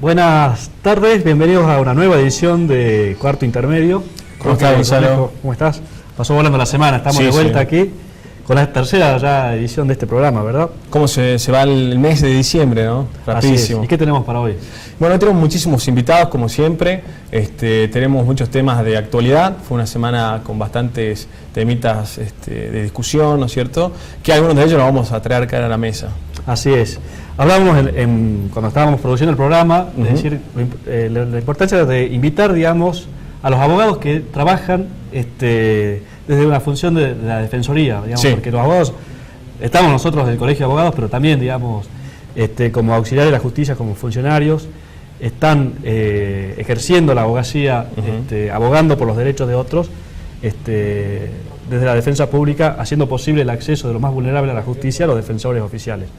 Buenas tardes, bienvenidos a una nueva edición de Cuarto Intermedio. ¿Cómo estás, Gonzalo? ¿Cómo estás? Pasó volando la semana, estamos de vuelta aquí con la tercera ya edición de este programa, ¿verdad? ¿Cómo se va el mes de diciembre, no? Rapidísimo. ¿Y qué tenemos para hoy? Bueno, tenemos muchísimos invitados, como siempre. Tenemos muchos temas de actualidad. Fue una semana con bastantes temitas de discusión, ¿no es cierto? Que algunos de ellos los vamos a traer acá a la mesa. Así es. Hablábamos cuando estábamos produciendo el programa, de decir la importancia de invitar, digamos, a los abogados que trabajan desde una función de la defensoría, digamos, porque los abogados, estamos nosotros del Colegio de Abogados, pero también, digamos, como auxiliares de la justicia, como funcionarios, están ejerciendo la abogacía, abogando por los derechos de otros, desde la defensa pública, haciendo posible el acceso de los más vulnerables a la justicia, a los defensores oficiales.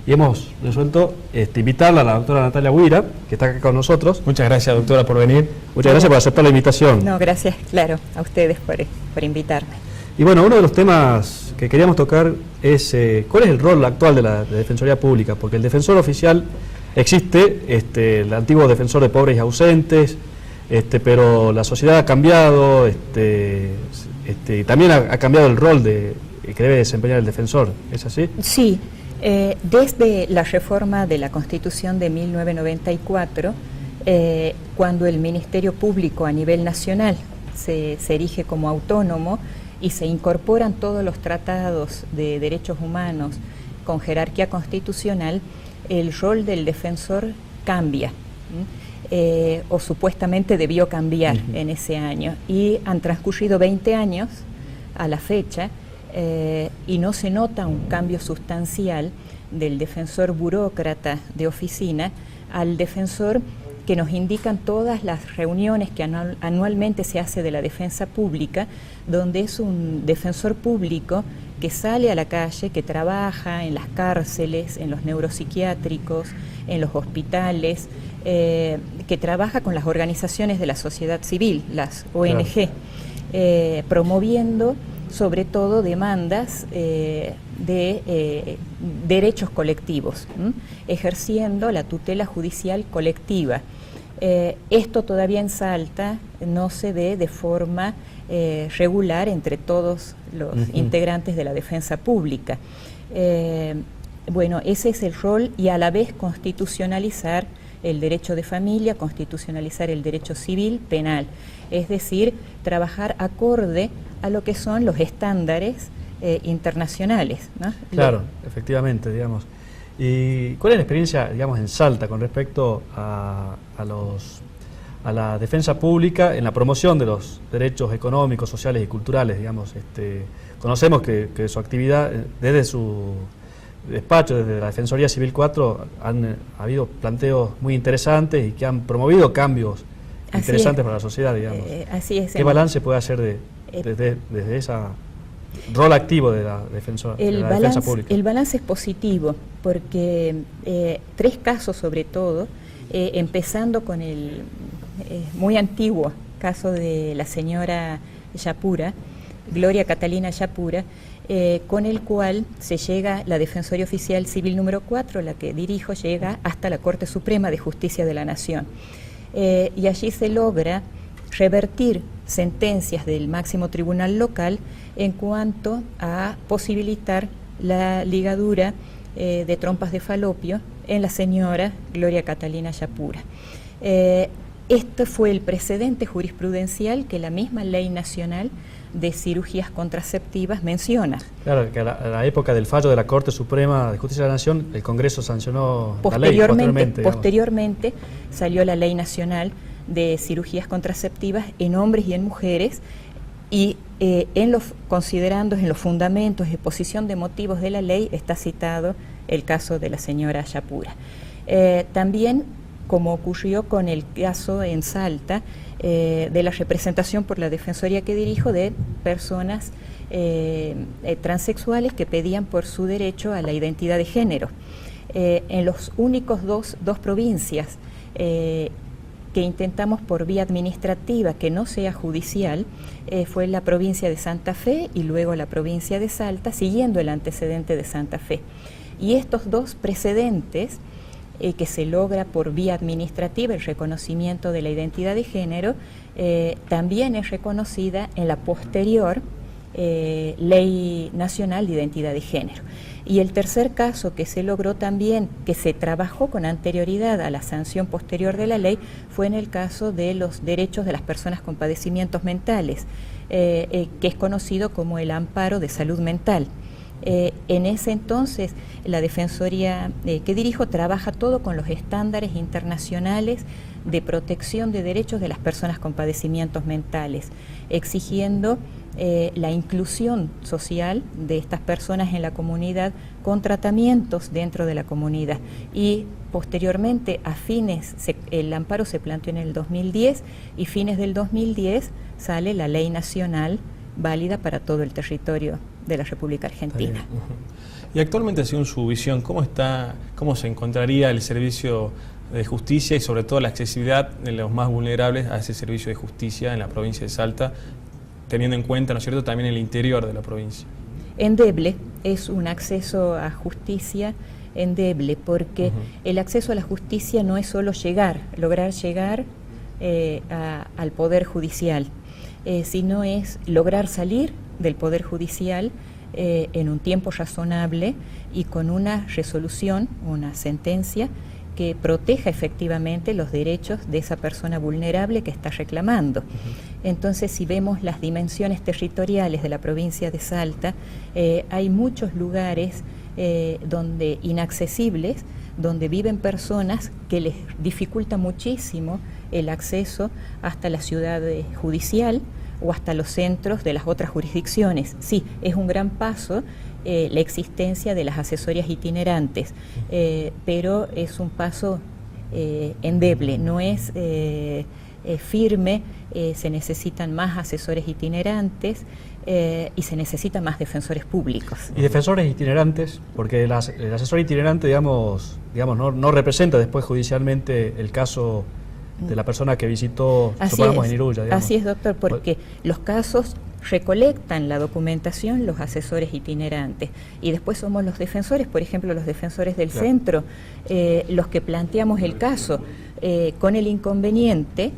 Y hemos resuelto invitarla a la doctora Natalia Huira, que está acá con nosotros. Muchas gracias, doctora, por venir. Muchas gracias por aceptar la invitación. No, gracias, claro, a ustedes por invitarme. Y bueno, uno de los temas que queríamos tocar es cuál es el rol actual de la Defensoría Pública, porque el defensor oficial existe, el antiguo defensor de pobres y ausentes, pero la sociedad ha cambiado, y también ha cambiado el rol que debe desempeñar el defensor, ¿es así? Sí, desde la reforma de la Constitución de 1994, cuando el Ministerio Público a nivel nacional se erige como autónomo y se incorporan todos los tratados de derechos humanos con jerarquía constitucional, el rol del defensor cambia. O supuestamente debió cambiar en ese año, y han transcurrido 20 años a la fecha y no se nota un cambio sustancial del defensor burócrata de oficina al defensor que nos indican todas las reuniones que anualmente se hace de la defensa pública, donde es un defensor público que sale a la calle, que trabaja en las cárceles, en los neuropsiquiátricos, en los hospitales, que trabaja con las organizaciones de la sociedad civil, las ONG, promoviendo sobre todo demandas de derechos colectivos, ejerciendo la tutela judicial colectiva. Esto todavía en Salta no se ve de forma regular entre todos los integrantes de la defensa pública. Bueno, ese es el rol, y a la vez constitucionalizar el derecho de familia, constitucionalizar el derecho civil, penal, es decir, trabajar acorde a lo que son los estándares internacionales, ¿no? Claro, efectivamente, digamos. ¿Y cuál es la experiencia, digamos, en Salta con respecto a la defensa pública en la promoción de los derechos económicos, sociales y culturales, digamos? Conocemos que su actividad, desde su despacho, desde la Defensoría Civil 4, ha habido planteos muy interesantes y que han promovido cambios interesantes para la sociedad, digamos. Así es. ¿Qué balance puede hacer desde ese rol activo de la defensa pública? El balance es positivo, porque 3 casos sobre todo, empezando con el muy antiguo caso de la señora Yapura, Gloria Catalina Yapura, con el cual se llega, la Defensoría Oficial Civil número 4, la que dirijo, llega hasta la Corte Suprema de Justicia de la Nación. Y allí se logra revertir sentencias del máximo tribunal local en cuanto a posibilitar la ligadura de trompas de falopio en la señora Gloria Catalina Yapura. Este fue el precedente jurisprudencial que la misma ley nacional de cirugías contraceptivas menciona. Claro, que a la época del fallo de la Corte Suprema de Justicia de la Nación, el Congreso sancionó posteriormente salió la Ley Nacional de Cirugías Contraceptivas en hombres y en mujeres, y considerando en los fundamentos y exposición de motivos de la ley está citado el caso de la señora Yapura. También, como ocurrió con el caso en Salta, de la representación por la Defensoría que dirijo de personas transexuales que pedían por su derecho a la identidad de género. En los únicos dos provincias que intentamos por vía administrativa que no sea judicial, fue la provincia de Santa Fe y luego la provincia de Salta, siguiendo el antecedente de Santa Fe. Y estos 2 precedentes que se logra por vía administrativa, el reconocimiento de la identidad de género, también es reconocida en la posterior Ley Nacional de Identidad de Género. Y el tercer caso que se logró también, que se trabajó con anterioridad a la sanción posterior de la ley, fue en el caso de los derechos de las personas con padecimientos mentales, que es conocido como el amparo de salud mental. En ese entonces, la Defensoría que dirijo trabaja todo con los estándares internacionales de protección de derechos de las personas con padecimientos mentales, exigiendo la inclusión social de estas personas en la comunidad con tratamientos dentro de la comunidad. Y posteriormente, el amparo se planteó en el 2010 y fines del 2010 sale la ley nacional válida para todo el territorio de la República Argentina. Y actualmente, según su visión, ¿cómo se encontraría el servicio de justicia y sobre todo la accesibilidad de los más vulnerables a ese servicio de justicia en la provincia de Salta, teniendo en cuenta, ¿no es cierto?, también el interior de la provincia? Endeble, es un acceso a justicia endeble, porque el acceso a la justicia no es solo lograr llegar al Poder Judicial, sino es lograr salir del Poder Judicial en un tiempo razonable y con una resolución, una sentencia que proteja efectivamente los derechos de esa persona vulnerable que está reclamando. Entonces, si vemos las dimensiones territoriales de la provincia de Salta, hay muchos lugares inaccesibles, donde viven personas que les dificulta muchísimo el acceso hasta la ciudad judicial o hasta los centros de las otras jurisdicciones. Sí, es un gran paso la existencia de las asesorías itinerantes, pero es un paso endeble, no es firme. Se necesitan más asesores itinerantes y se necesitan más defensores públicos. Y defensores itinerantes, porque el asesor itinerante, digamos no representa después judicialmente el caso de la persona que visitó, supongamos, en Iruya. Así es, doctor, porque los casos recolectan la documentación los asesores itinerantes y después somos los defensores, por ejemplo, los defensores del centro, los que planteamos el caso con el inconveniente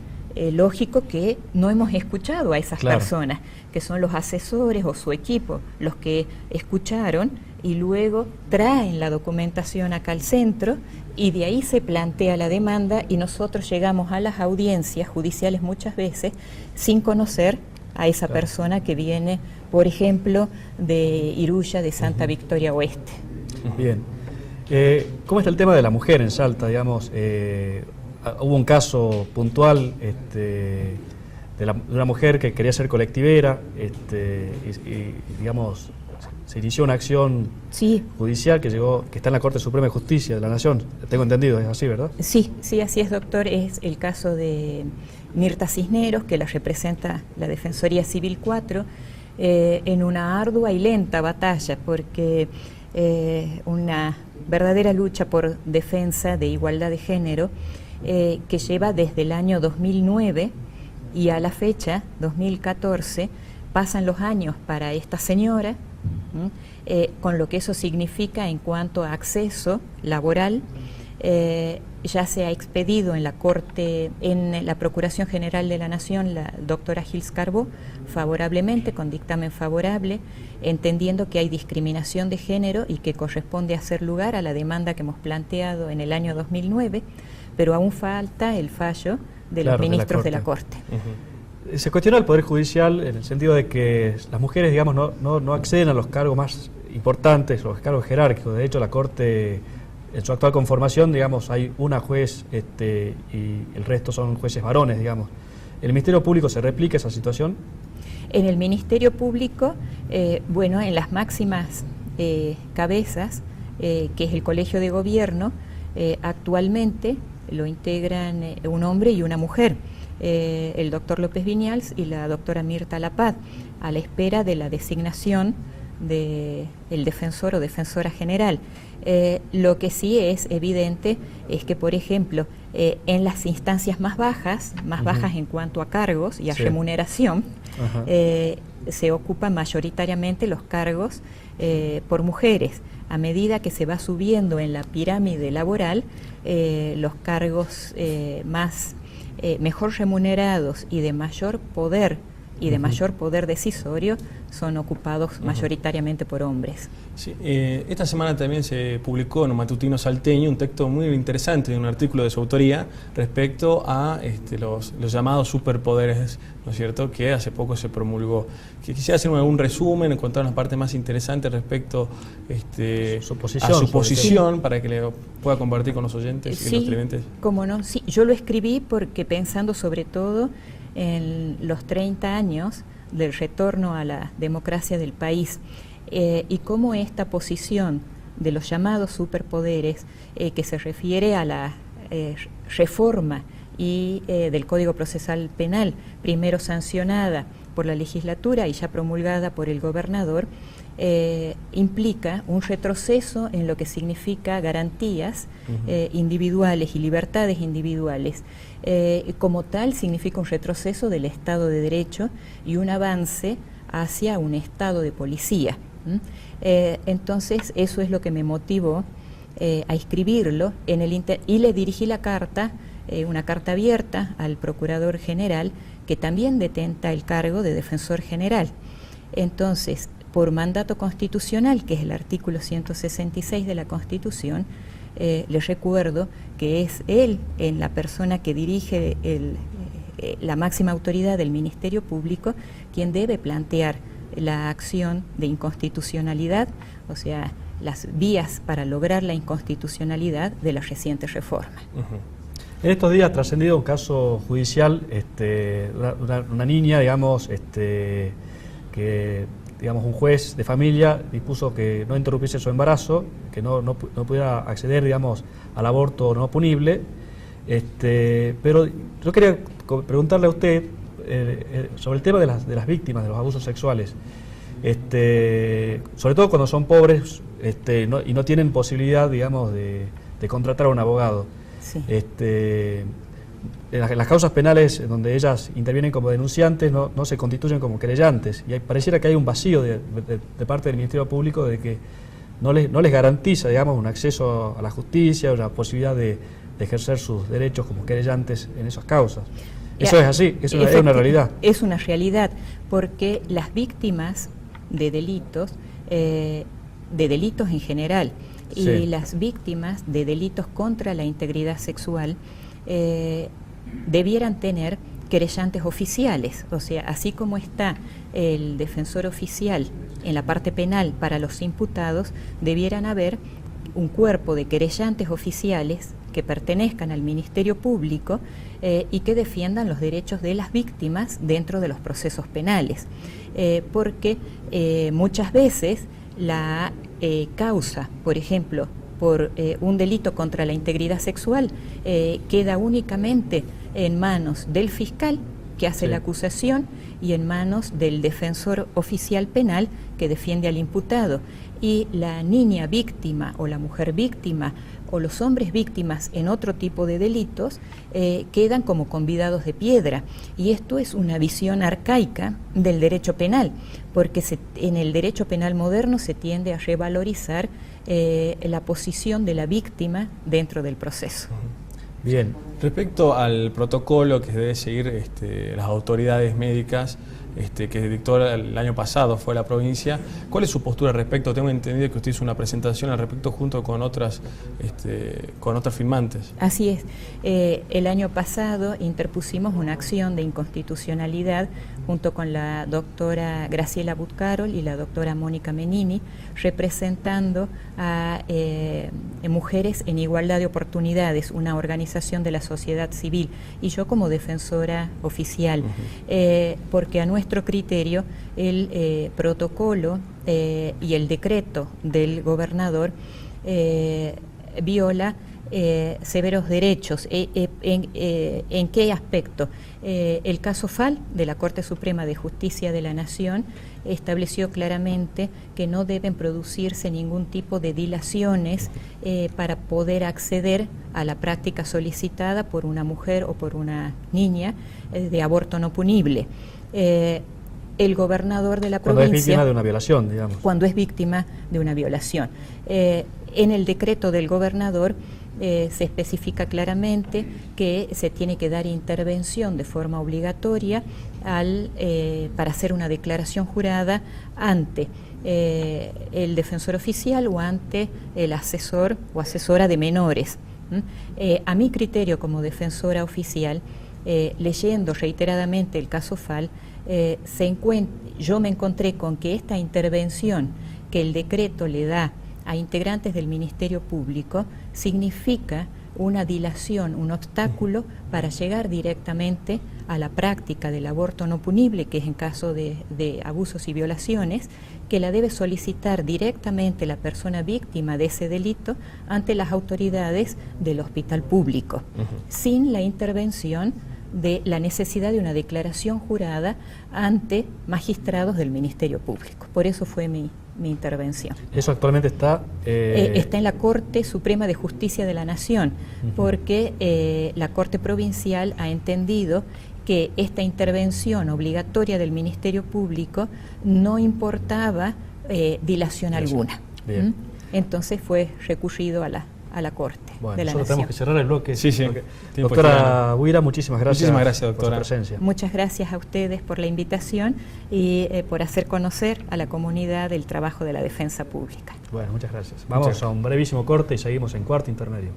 lógico que no hemos escuchado a esas personas, que son los asesores o su equipo, los que escucharon y luego traen la documentación acá al centro y de ahí se plantea la demanda y nosotros llegamos a las audiencias judiciales muchas veces sin conocer a esa persona que viene, por ejemplo, de Iruya, de Santa Victoria Oeste. Bien. ¿Cómo está el tema de la mujer en Salta? Digamos, hubo un caso puntual de una mujer que quería ser colectivera y digamos, se inició una acción judicial que está en la Corte Suprema de Justicia de la Nación. Tengo entendido, es así, ¿verdad? Sí, así es, doctor. Es el caso de Mirta Cisneros, que la representa la Defensoría Civil 4, en una ardua y lenta batalla, porque una verdadera lucha por defensa de igualdad de género que lleva desde el año 2009 y a la fecha, 2014, pasan los años para esta señora, con lo que eso significa en cuanto a acceso laboral. Ya se ha expedido en la Corte, en la Procuración General de la Nación, la doctora Gils Carbó, favorablemente, con dictamen favorable, entendiendo que hay discriminación de género y que corresponde hacer lugar a la demanda que hemos planteado en el año 2009, pero aún falta el fallo de los ministros de la Corte. Se cuestiona el Poder Judicial en el sentido de que las mujeres, digamos, no acceden a los cargos más importantes, los cargos jerárquicos. De hecho, la Corte, en su actual conformación, digamos, hay una juez y el resto son jueces varones, digamos. ¿El Ministerio Público se replica esa situación? En el Ministerio Público, en las máximas cabezas, que es el Colegio de Gobierno, actualmente lo integran un hombre y una mujer, el doctor López Viñals y la doctora Mirta Lapad, a la espera de la designación del defensor o defensora general. Lo que sí es evidente es que, por ejemplo, en las instancias más bajas en cuanto a cargos y a remuneración, se ocupan mayoritariamente los cargos por mujeres. A medida que se va subiendo en la pirámide laboral, los cargos mejor remunerados y de mayor poder decisorio son ocupados mayoritariamente por hombres. Sí, esta semana también se publicó en un matutino salteño un texto muy interesante, un artículo de su autoría respecto a los llamados superpoderes, ¿no es cierto?, que hace poco se promulgó. Quisiera hacer algún resumen, contar una parte más interesante respecto a su posición para que le pueda compartir con los oyentes y los televidentes. Cómo no, sí, yo lo escribí porque pensando sobre todo en los 30 años del retorno a la democracia del país y cómo esta posición de los llamados superpoderes que se refiere a la reforma y del Código Procesal Penal, primero sancionada por la legislatura y ya promulgada por el gobernador, implica un retroceso en lo que significa garantías individuales y libertades individuales. Como tal, significa un retroceso del Estado de Derecho y un avance hacia un Estado de policía. Entonces, eso es lo que me motivó a escribirlo y le dirigí la carta, una carta abierta al Procurador General, que también detenta el cargo de Defensor General. Entonces, por mandato constitucional, que es el artículo 166 de la Constitución, les recuerdo que es él, en la persona que dirige la máxima autoridad del Ministerio Público, quien debe plantear la acción de inconstitucionalidad, o sea, las vías para lograr la inconstitucionalidad de la reciente reforma. En estos días ha trascendido un caso judicial, una niña, digamos, que un juez de familia dispuso que no interrumpiese su embarazo, que no pudiera acceder, digamos, al aborto no punible. Pero yo quería preguntarle a usted sobre el tema de las víctimas de los abusos sexuales, sobre todo cuando son pobres y no tienen posibilidad, digamos, de contratar a un abogado. Sí. En las causas penales donde ellas intervienen como denunciantes no se constituyen como querellantes, y pareciera que hay un vacío de parte del Ministerio Público de que no les garantiza, digamos, un acceso a la justicia, una posibilidad de ejercer sus derechos como querellantes en esas causas. Eso es así, es una realidad. Es una realidad, porque las víctimas de delitos en general, y sí, las víctimas de delitos contra la integridad sexual debieran tener querellantes oficiales, o sea, así como está el defensor oficial en la parte penal para los imputados, debieran haber un cuerpo de querellantes oficiales que pertenezcan al Ministerio Público y que defiendan los derechos de las víctimas dentro de los procesos penales, porque muchas veces la causa, por ejemplo, por un delito contra la integridad sexual, queda únicamente en manos del fiscal que hace la acusación y en manos del defensor oficial penal que defiende al imputado. Y la niña víctima o la mujer víctima o los hombres víctimas en otro tipo de delitos quedan como convidados de piedra. Y esto es una visión arcaica del derecho penal, porque en el derecho penal moderno se tiende a revalorizar la posición de la víctima dentro del proceso. Bien, respecto al protocolo que debe seguir las autoridades médicas que dictó el año pasado fue la provincia, ¿cuál es su postura al respecto? Tengo entendido que usted hizo una presentación al respecto junto con otras firmantes. Así es. El año pasado interpusimos una acción de inconstitucionalidad junto con la doctora Graciela Butcarol y la doctora Mónica Menini, representando a Mujeres en Igualdad de Oportunidades, una organización de la sociedad civil, y yo como defensora oficial, porque a nuestro criterio el protocolo y el decreto del gobernador viola severos derechos. ¿En qué aspecto? El caso FAL de la Corte Suprema de Justicia de la Nación estableció claramente que no deben producirse ningún tipo de dilaciones para poder acceder a la práctica solicitada por una mujer o por una niña de aborto no punible. el gobernador de la Cuando es provincia. víctima de una violación, digamos. Cuando es víctima de una violación. En el decreto del gobernador se especifica claramente que se tiene que dar intervención de forma obligatoria para hacer una declaración jurada ante el defensor oficial o ante el asesor o asesora de menores. A mi criterio como defensora oficial, leyendo reiteradamente el caso FAL, yo me encontré con que esta intervención que el decreto le da a integrantes del Ministerio Público significa una dilación, un obstáculo para llegar directamente a la práctica del aborto no punible, que es en caso de abusos y violaciones, que la debe solicitar directamente la persona víctima de ese delito ante las autoridades del hospital público, sin la intervención de la necesidad de una declaración jurada ante magistrados del Ministerio Público. Por eso fue mi intervención. Eso actualmente está... Está en la Corte Suprema de Justicia de la Nación, porque la Corte Provincial ha entendido que esta intervención obligatoria del Ministerio Público no importaba dilación alguna. Entonces fue recurrido a la Corte de la Nación. Tenemos que cerrar el bloque. Sí. Doctora Buira, muchísimas gracias. Muchísimas gracias, doctora. Por su presencia. Muchas gracias a ustedes por la invitación y por hacer conocer a la comunidad el trabajo de la defensa pública. Bueno, muchas gracias. Vamos a un brevísimo corte y seguimos en Cuarto Intermedio.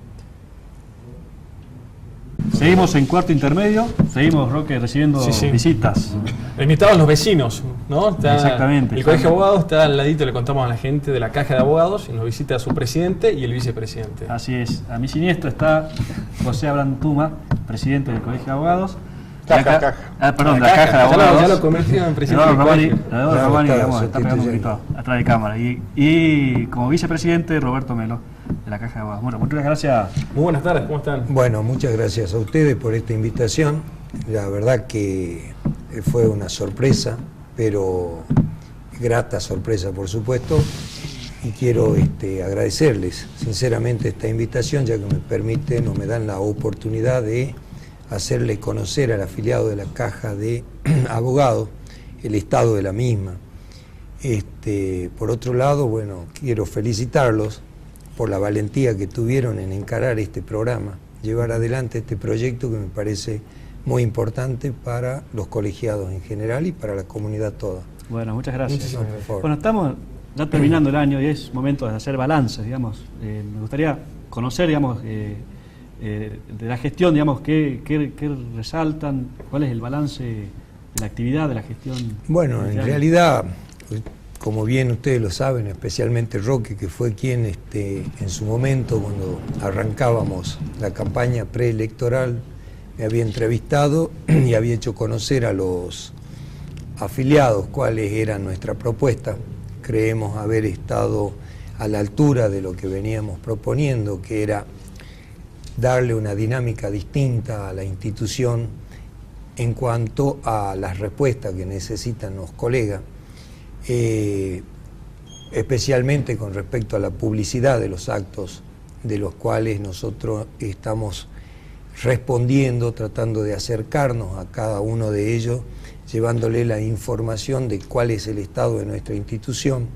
Seguimos en Cuarto Intermedio, seguimos, Roque, recibiendo visitas. Invitados los vecinos, ¿no? Exactamente. El Colegio de Abogados está al ladito, le contamos a la gente de la Caja de Abogados, y nos visita su presidente y el vicepresidente. Así es. A mi siniestro está José Abraham Tuma, presidente del Colegio de Abogados. La Caja de Abogados. Ya lo convirtió en presidente Eduardo del Romani, colegio. está pegando un grito atrás de cámara. Y como vicepresidente, Roberto Melo, de la Caja de Abogados. Bueno, muchas gracias. Muy buenas tardes, ¿cómo están? Bueno, muchas gracias a ustedes por esta invitación. La verdad que fue una sorpresa, pero grata sorpresa, por supuesto. Y quiero agradecerles sinceramente esta invitación, ya que me permiten o me dan la oportunidad de hacerle conocer al afiliado de la Caja de Abogados el estado de la misma. Por otro lado, bueno, quiero felicitarlos por la valentía que tuvieron en encarar este programa, llevar adelante este proyecto que me parece muy importante para los colegiados en general y para la comunidad toda. Bueno, muchas gracias. No, por favor. Bueno, estamos ya terminando el año y es momento de hacer balances, digamos. Me gustaría conocer, digamos, de la gestión, digamos, qué resaltan, cuál es el balance de la actividad de la gestión. Bueno, en realidad, como bien ustedes lo saben, especialmente Roque, que fue quien en su momento, cuando arrancábamos la campaña preelectoral, me había entrevistado y había hecho conocer a los afiliados cuáles eran nuestra propuesta. Creemos haber estado a la altura de lo que veníamos proponiendo, que era darle una dinámica distinta a la institución en cuanto a las respuestas que necesitan los colegas, especialmente con respecto a la publicidad de los actos de los cuales nosotros estamos respondiendo, tratando de acercarnos a cada uno de ellos, llevándole la información de cuál es el estado de nuestra institución,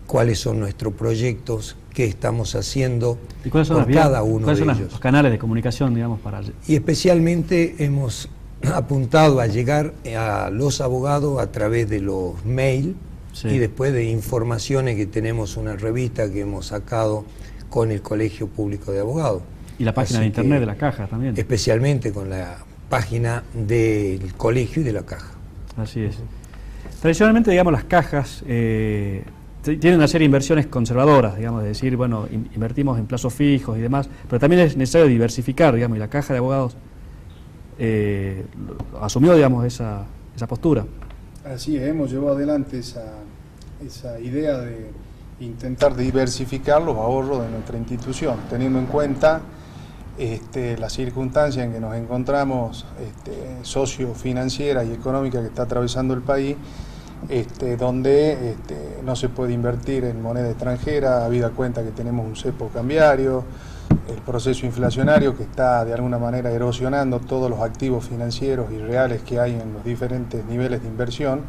cuáles son nuestros proyectos, qué estamos haciendo por cada uno de ellos. ¿Cuáles son los canales de comunicación, digamos, para...? Y especialmente hemos apuntado a llegar a los abogados a través de los mails y después de informaciones que tenemos una revista que hemos sacado con el Colegio Público de Abogados. Y la página de internet de la Caja también. Especialmente con la página del colegio y de la Caja. Así es. Tradicionalmente, digamos, las cajas tienen una serie de inversiones conservadoras, digamos, de decir, bueno, invertimos en plazos fijos y demás, pero también es necesario diversificar, digamos, y la Caja de Abogados asumió, digamos, esa postura. Así es, hemos llevado adelante esa idea de intentar diversificar los ahorros de nuestra institución, teniendo en cuenta la circunstancia en que nos encontramos sociofinanciera y económica que está atravesando el país, donde no se puede invertir en moneda extranjera, habida cuenta que tenemos un cepo cambiario, el proceso inflacionario que está de alguna manera erosionando todos los activos financieros y reales que hay en los diferentes niveles de inversión.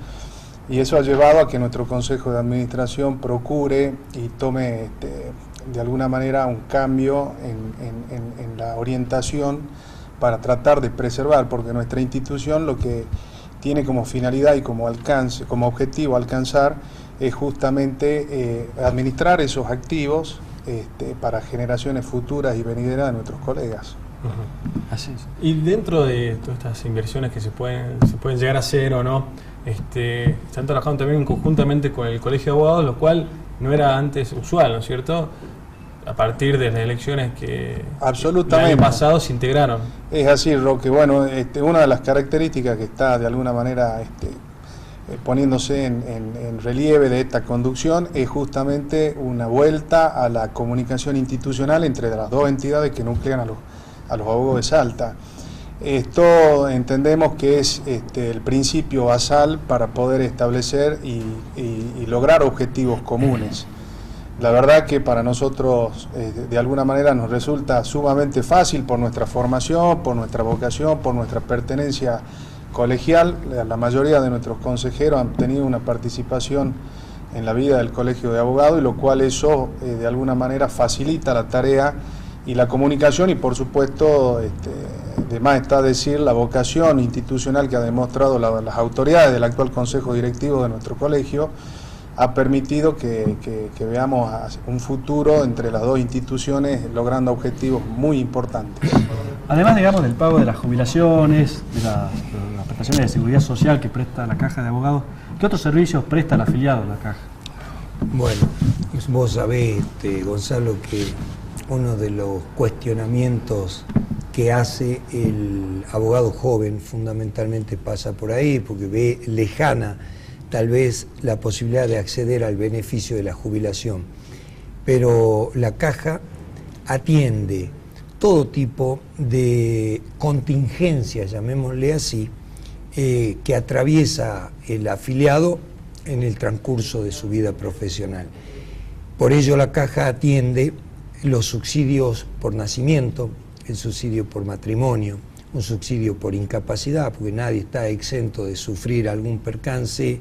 Y eso ha llevado a que nuestro Consejo de Administración procure y tome de alguna manera un cambio en la orientación para tratar de preservar, porque nuestra institución lo que tiene como finalidad y como objetivo alcanzar es justamente administrar esos activos para generaciones futuras y venideras de nuestros colegas. Así es. Y dentro de todas estas inversiones que se pueden llegar a hacer o no, están trabajando también conjuntamente con el Colegio de Abogados, lo cual no era antes usual, ¿no es cierto? A partir de las elecciones que el año pasado se integraron. Es así, Roque. Bueno, una de las características que está de alguna manera poniéndose en relieve de esta conducción es justamente una vuelta a la comunicación institucional entre las dos entidades que nuclean a los abogados de Salta. Esto entendemos que es el principio basal para poder establecer y lograr objetivos comunes. La verdad que para nosotros de alguna manera nos resulta sumamente fácil por nuestra formación, por nuestra vocación, por nuestra pertenencia colegial. La mayoría de nuestros consejeros han tenido una participación en la vida del Colegio de Abogados, y lo cual eso de alguna manera facilita la tarea y la comunicación, y por supuesto, de más está decir, la vocación institucional que ha demostrado las autoridades del actual Consejo Directivo de nuestro colegio ha permitido que veamos un futuro entre las dos instituciones logrando objetivos muy importantes. Además, digamos, del pago de las jubilaciones, de las prestaciones de seguridad social que presta la Caja de Abogados, ¿qué otros servicios presta el afiliado de la Caja? Bueno, vos sabés, Gonzalo, que uno de los cuestionamientos que hace el abogado joven fundamentalmente pasa por ahí, porque ve lejana tal vez la posibilidad de acceder al beneficio de la jubilación. Pero la Caja atiende todo tipo de contingencias, llamémosle así, que atraviesa el afiliado en el transcurso de su vida profesional. Por ello la Caja atiende los subsidios por nacimiento, el subsidio por matrimonio, un subsidio por incapacidad, porque nadie está exento de sufrir algún percance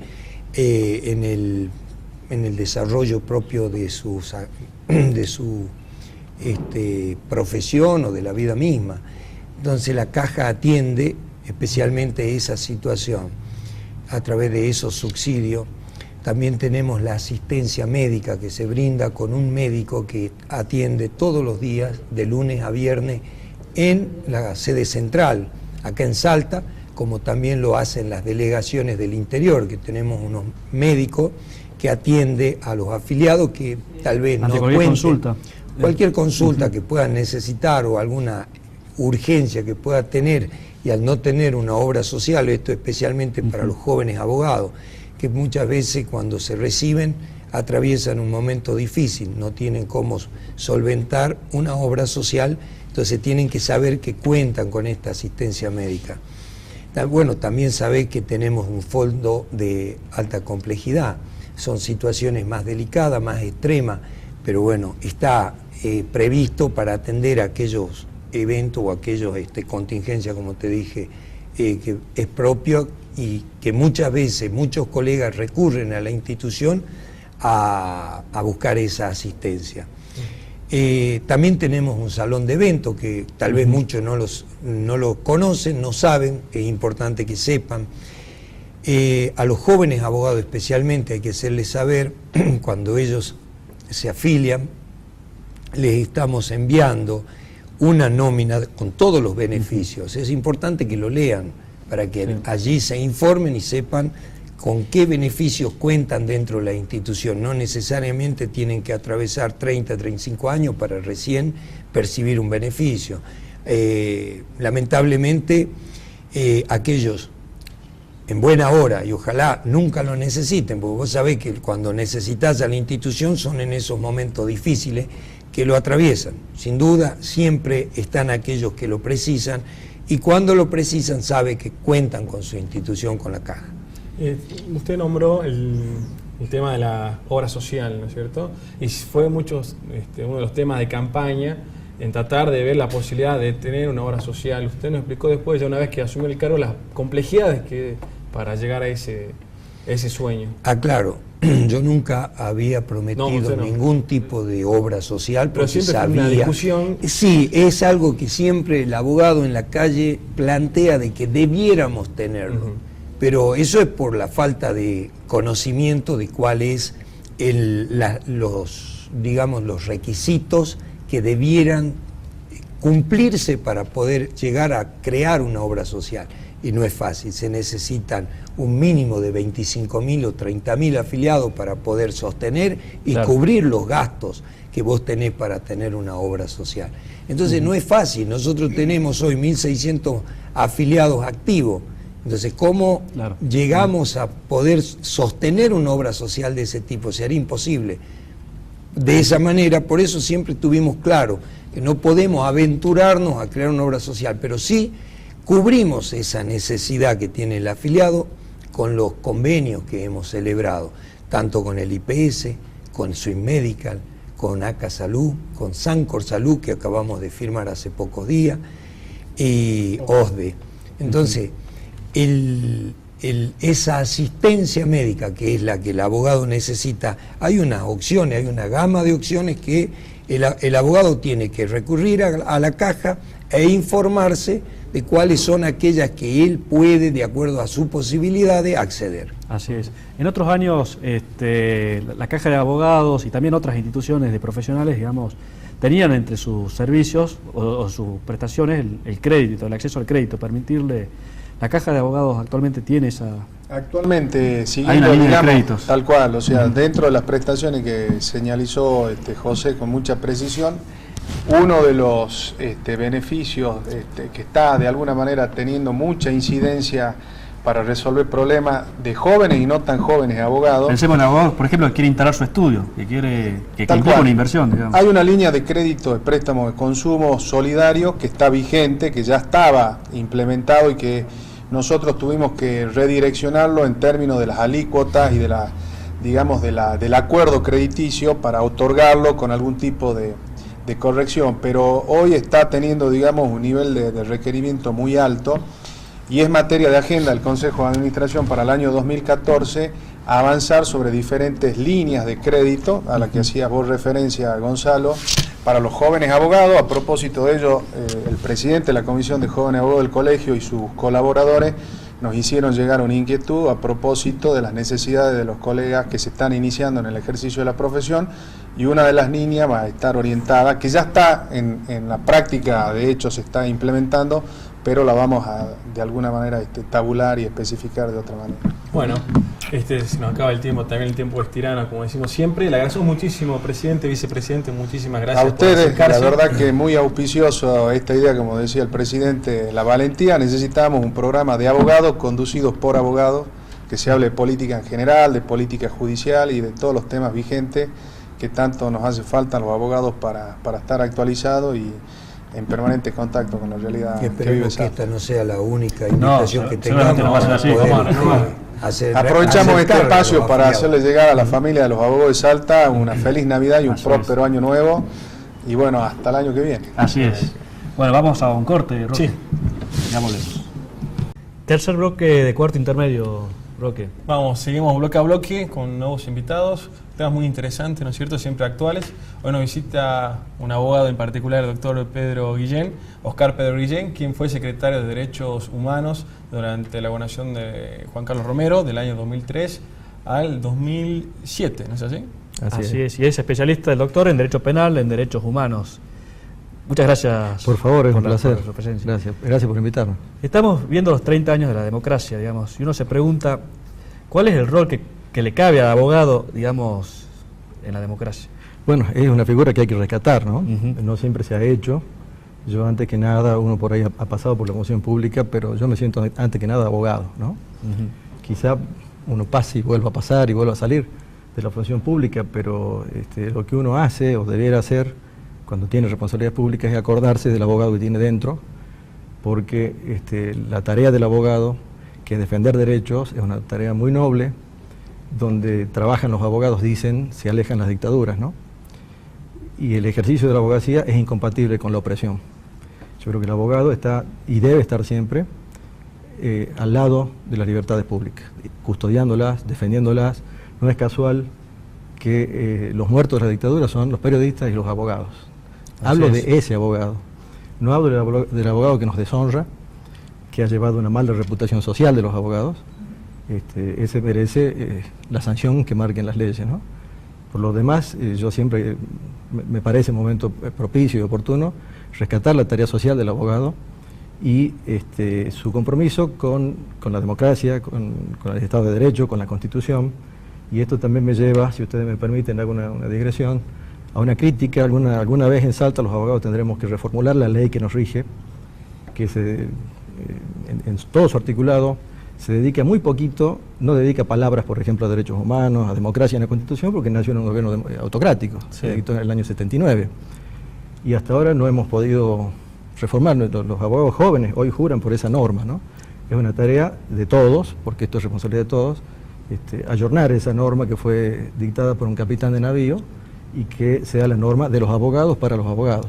en el desarrollo propio de su profesión o de la vida misma. Entonces la Caja atiende especialmente esa situación a través de esos subsidios. También tenemos la asistencia médica que se brinda con un médico que atiende todos los días, de lunes a viernes, en la sede central, acá en Salta, como también lo hacen las delegaciones del interior, que tenemos unos médicos que atienden a los afiliados que tal vez no cuenten. Cualquier consulta que puedan necesitar o alguna urgencia que pueda tener, y al no tener una obra social, esto especialmente para los jóvenes abogados, que muchas veces cuando se reciben atraviesan un momento difícil, no tienen cómo solventar una obra social, entonces tienen que saber que cuentan con esta asistencia médica. Bueno, también sabéis que tenemos un fondo de alta complejidad, son situaciones más delicadas, más extremas, pero bueno, está previsto para atender aquellos eventos o aquellos contingencias, como te dije, que es propio y que muchas veces muchos colegas recurren a la institución a buscar esa asistencia. También tenemos un salón de eventos que tal vez muchos no lo conocen, no saben, es importante que sepan. A los jóvenes abogados especialmente hay que hacerles saber, cuando ellos se afilian, les estamos enviando una nómina con todos los beneficios. Es importante que lo lean para que allí se informen y sepan con qué beneficios cuentan dentro de la institución. No necesariamente tienen que atravesar 30, 35 años para recién percibir un beneficio. Lamentablemente, aquellos en buena hora, y ojalá nunca lo necesiten, porque vos sabés que cuando necesitas a la institución son en esos momentos difíciles que lo atraviesan. Sin duda, siempre están aquellos que lo precisan, y cuando lo precisan sabe que cuentan con su institución, con la Caja. Usted nombró el tema de la obra social, ¿no es cierto? Y fue uno de los temas de campaña en tratar de ver la posibilidad de tener una obra social. Usted nos explicó después, ya una vez que asumió el cargo, las complejidades que para llegar a ese ese sueño? Aclaro, yo nunca había prometido ningún tipo de obra social, pero porque siempre fue una discusión. Sí, es algo que siempre el abogado en la calle plantea de que debiéramos tenerlo, pero eso es por la falta de conocimiento de cuáles los requisitos que debieran cumplirse para poder llegar a crear una obra social. Y no es fácil, se necesitan un mínimo de 25.000 o 30.000 afiliados para poder sostener y cubrir los gastos que vos tenés para tener una obra social. Entonces no es fácil, nosotros tenemos hoy 1.600 afiliados activos. Entonces, ¿cómo llegamos a poder sostener una obra social de ese tipo? Sería imposible. De esa manera, por eso siempre tuvimos claro que no podemos aventurarnos a crear una obra social, pero sí cubrimos esa necesidad que tiene el afiliado con los convenios que hemos celebrado, tanto con el IPS, con Swiss Medical, con ACA Salud, con Sancor Salud, que acabamos de firmar hace pocos días, y OSDE. Entonces, esa asistencia médica, que es la que el abogado necesita, hay unas opciones, hay una gama de opciones que el abogado tiene que recurrir a la caja e informarse de cuáles son aquellas que él puede, de acuerdo a su posibilidad, de acceder. Así es. En otros años, la Caja de Abogados y también otras instituciones de profesionales, digamos, tenían entre sus servicios o sus prestaciones el crédito, el acceso al crédito, permitirle. La Caja de Abogados actualmente tiene esa... Actualmente, siguiendo, digamos, tal cual, o sea, dentro de las prestaciones que señalizó José con mucha precisión, uno de los beneficios que está de alguna manera teniendo mucha incidencia para resolver problemas de jóvenes y no tan jóvenes abogados. Pensemos en abogados, por ejemplo, que quiere instalar su estudio, que implica una inversión, digamos. Hay una línea de crédito de préstamo de consumo solidario que está vigente, que ya estaba implementado y que nosotros tuvimos que redireccionarlo en términos de las alícuotas y del acuerdo crediticio para otorgarlo con algún tipo de corrección, pero hoy está teniendo, digamos, un nivel de requerimiento muy alto y es materia de agenda del Consejo de Administración para el año 2014 avanzar sobre diferentes líneas de crédito a la que hacías vos referencia, Gonzalo, para los jóvenes abogados. A propósito de ello, el presidente de la Comisión de Jóvenes Abogados del Colegio y sus colaboradores nos hicieron llegar una inquietud a propósito de las necesidades de los colegas que se están iniciando en el ejercicio de la profesión, y una de las líneas va a estar orientada, que ya está en la práctica, de hecho se está implementando, pero la vamos a de alguna manera tabular y especificar de otra manera. Bueno, se nos acaba el tiempo, también el tiempo es tirano, como decimos siempre. Le agradecemos muchísimo, presidente, vicepresidente, muchísimas gracias. A ustedes, la verdad que muy auspicioso esta idea, como decía el presidente, la valentía. Necesitamos un programa de abogados, conducidos por abogados, que se hable de política en general, de política judicial y de todos los temas vigentes que tanto nos hace falta a los abogados para estar actualizados y en permanente contacto con la realidad. Esperemos que esta no sea la única invitación que tengamos. Aprovechamos este espacio para hacerle llegar a la familia de los abogados de Salta una feliz Navidad y un próspero año nuevo, y bueno, hasta el año que viene. Así es. Bueno, vamos a un corte, Roque. Sí. Ya volvemos. Tercer bloque de cuarto intermedio, Roque. Vamos, seguimos bloque a bloque con nuevos invitados, temas muy interesantes, ¿no es cierto?, siempre actuales. Hoy nos visita un abogado en particular, el doctor Pedro Guillén, Oscar Pedro Guillén, quien fue secretario de Derechos Humanos durante la gobernación de Juan Carlos Romero, del año 2003 al 2007, ¿no es así? Así es, y es especialista, el doctor, en Derecho Penal, en Derechos Humanos. Muchas gracias. Por favor, es un placer. Por su presencia. Gracias por invitarme. Estamos viendo los 30 años de la democracia, digamos, y uno se pregunta, ¿cuál es el rol que le cabe al abogado, digamos, en la democracia? Bueno, es una figura que hay que rescatar, ¿no? No siempre se ha hecho. Yo, antes que nada, uno por ahí ha pasado por la función pública, pero yo me siento, antes que nada, abogado, ¿no? Quizá uno pase y vuelva a pasar y vuelva a salir de la función pública, pero lo que uno hace o debiera hacer cuando tiene responsabilidades públicas es acordarse del abogado que tiene dentro, porque la tarea del abogado, que es defender derechos, es una tarea muy noble, donde trabajan los abogados, dicen, se alejan las dictaduras, ¿no? Y el ejercicio de la abogacía es incompatible con la opresión. Yo creo que el abogado está y debe estar siempre al lado de las libertades públicas, custodiándolas, defendiendolas. No es casual que los muertos de la dictadura son los periodistas y los abogados. Hablo de ese abogado, no hablo del abogado que nos deshonra, que ha llevado una mala reputación social de los abogados. Ese merece la sanción que marquen las leyes, ¿no? Por lo demás, yo siempre me parece un momento propicio y oportuno rescatar la tarea social del abogado y su compromiso con la democracia, con el Estado de Derecho, con la Constitución. Y esto también me lleva, si ustedes me permiten, hago una digresión, a una crítica. Alguna vez en Salta los abogados tendremos que reformular la ley que nos rige, que en todo su articulado se dedica muy poquito, no dedica palabras, por ejemplo, a derechos humanos, a democracia en la Constitución, porque nació en un gobierno autocrático, se dictó en el año 79. Y hasta ahora no hemos podido reformar. Los abogados jóvenes hoy juran por esa norma, ¿no? Es una tarea de todos, porque esto es responsabilidad de todos, ayornar esa norma que fue dictada por un capitán de navío y que sea la norma de los abogados para los abogados.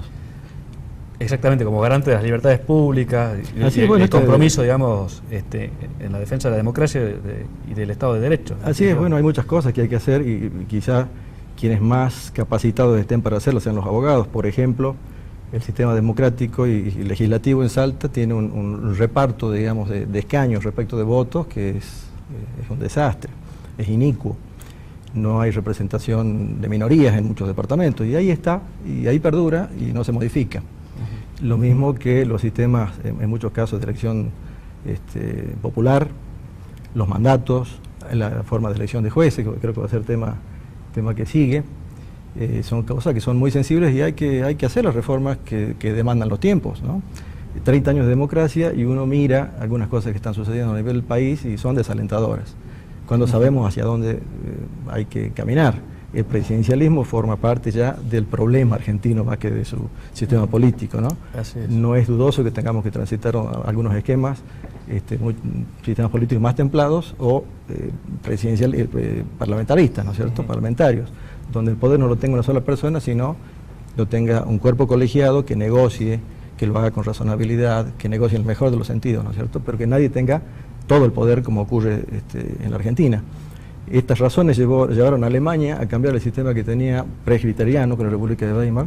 Exactamente, como garante de las libertades públicas y el compromiso, digamos, en la defensa de la democracia y del Estado de Derecho. Así es, bueno, hay muchas cosas que hay que hacer y quizá quienes más capacitados estén para hacerlo sean los abogados. Por ejemplo, el sistema democrático y legislativo en Salta tiene un reparto, digamos, de escaños respecto de votos que es un desastre, es inicuo. No hay representación de minorías en muchos departamentos y ahí está, y ahí perdura y no se modifica. Lo mismo que los sistemas, en muchos casos, de elección popular, los mandatos, la forma de elección de jueces, que creo que va a ser tema que sigue. Son cosas que son muy sensibles y hay que hacer las reformas que demandan los tiempos, ¿no? 30 años de democracia y uno mira algunas cosas que están sucediendo a nivel del país y son desalentadoras, cuando sabemos hacia dónde hay que caminar. El presidencialismo forma parte ya del problema argentino más que de su sistema político, ¿no? Así es. No es dudoso que tengamos que transitar algunos esquemas, sistemas políticos más templados o parlamentaristas, ¿no es cierto? Parlamentarios, donde el poder no lo tenga una sola persona, sino lo tenga un cuerpo colegiado que negocie, que lo haga con razonabilidad, que negocie en el mejor de los sentidos, ¿no es cierto? Pero que nadie tenga todo el poder como ocurre en la Argentina. Estas razones llevaron a Alemania a cambiar el sistema que tenía presbiteriano con la República de Weimar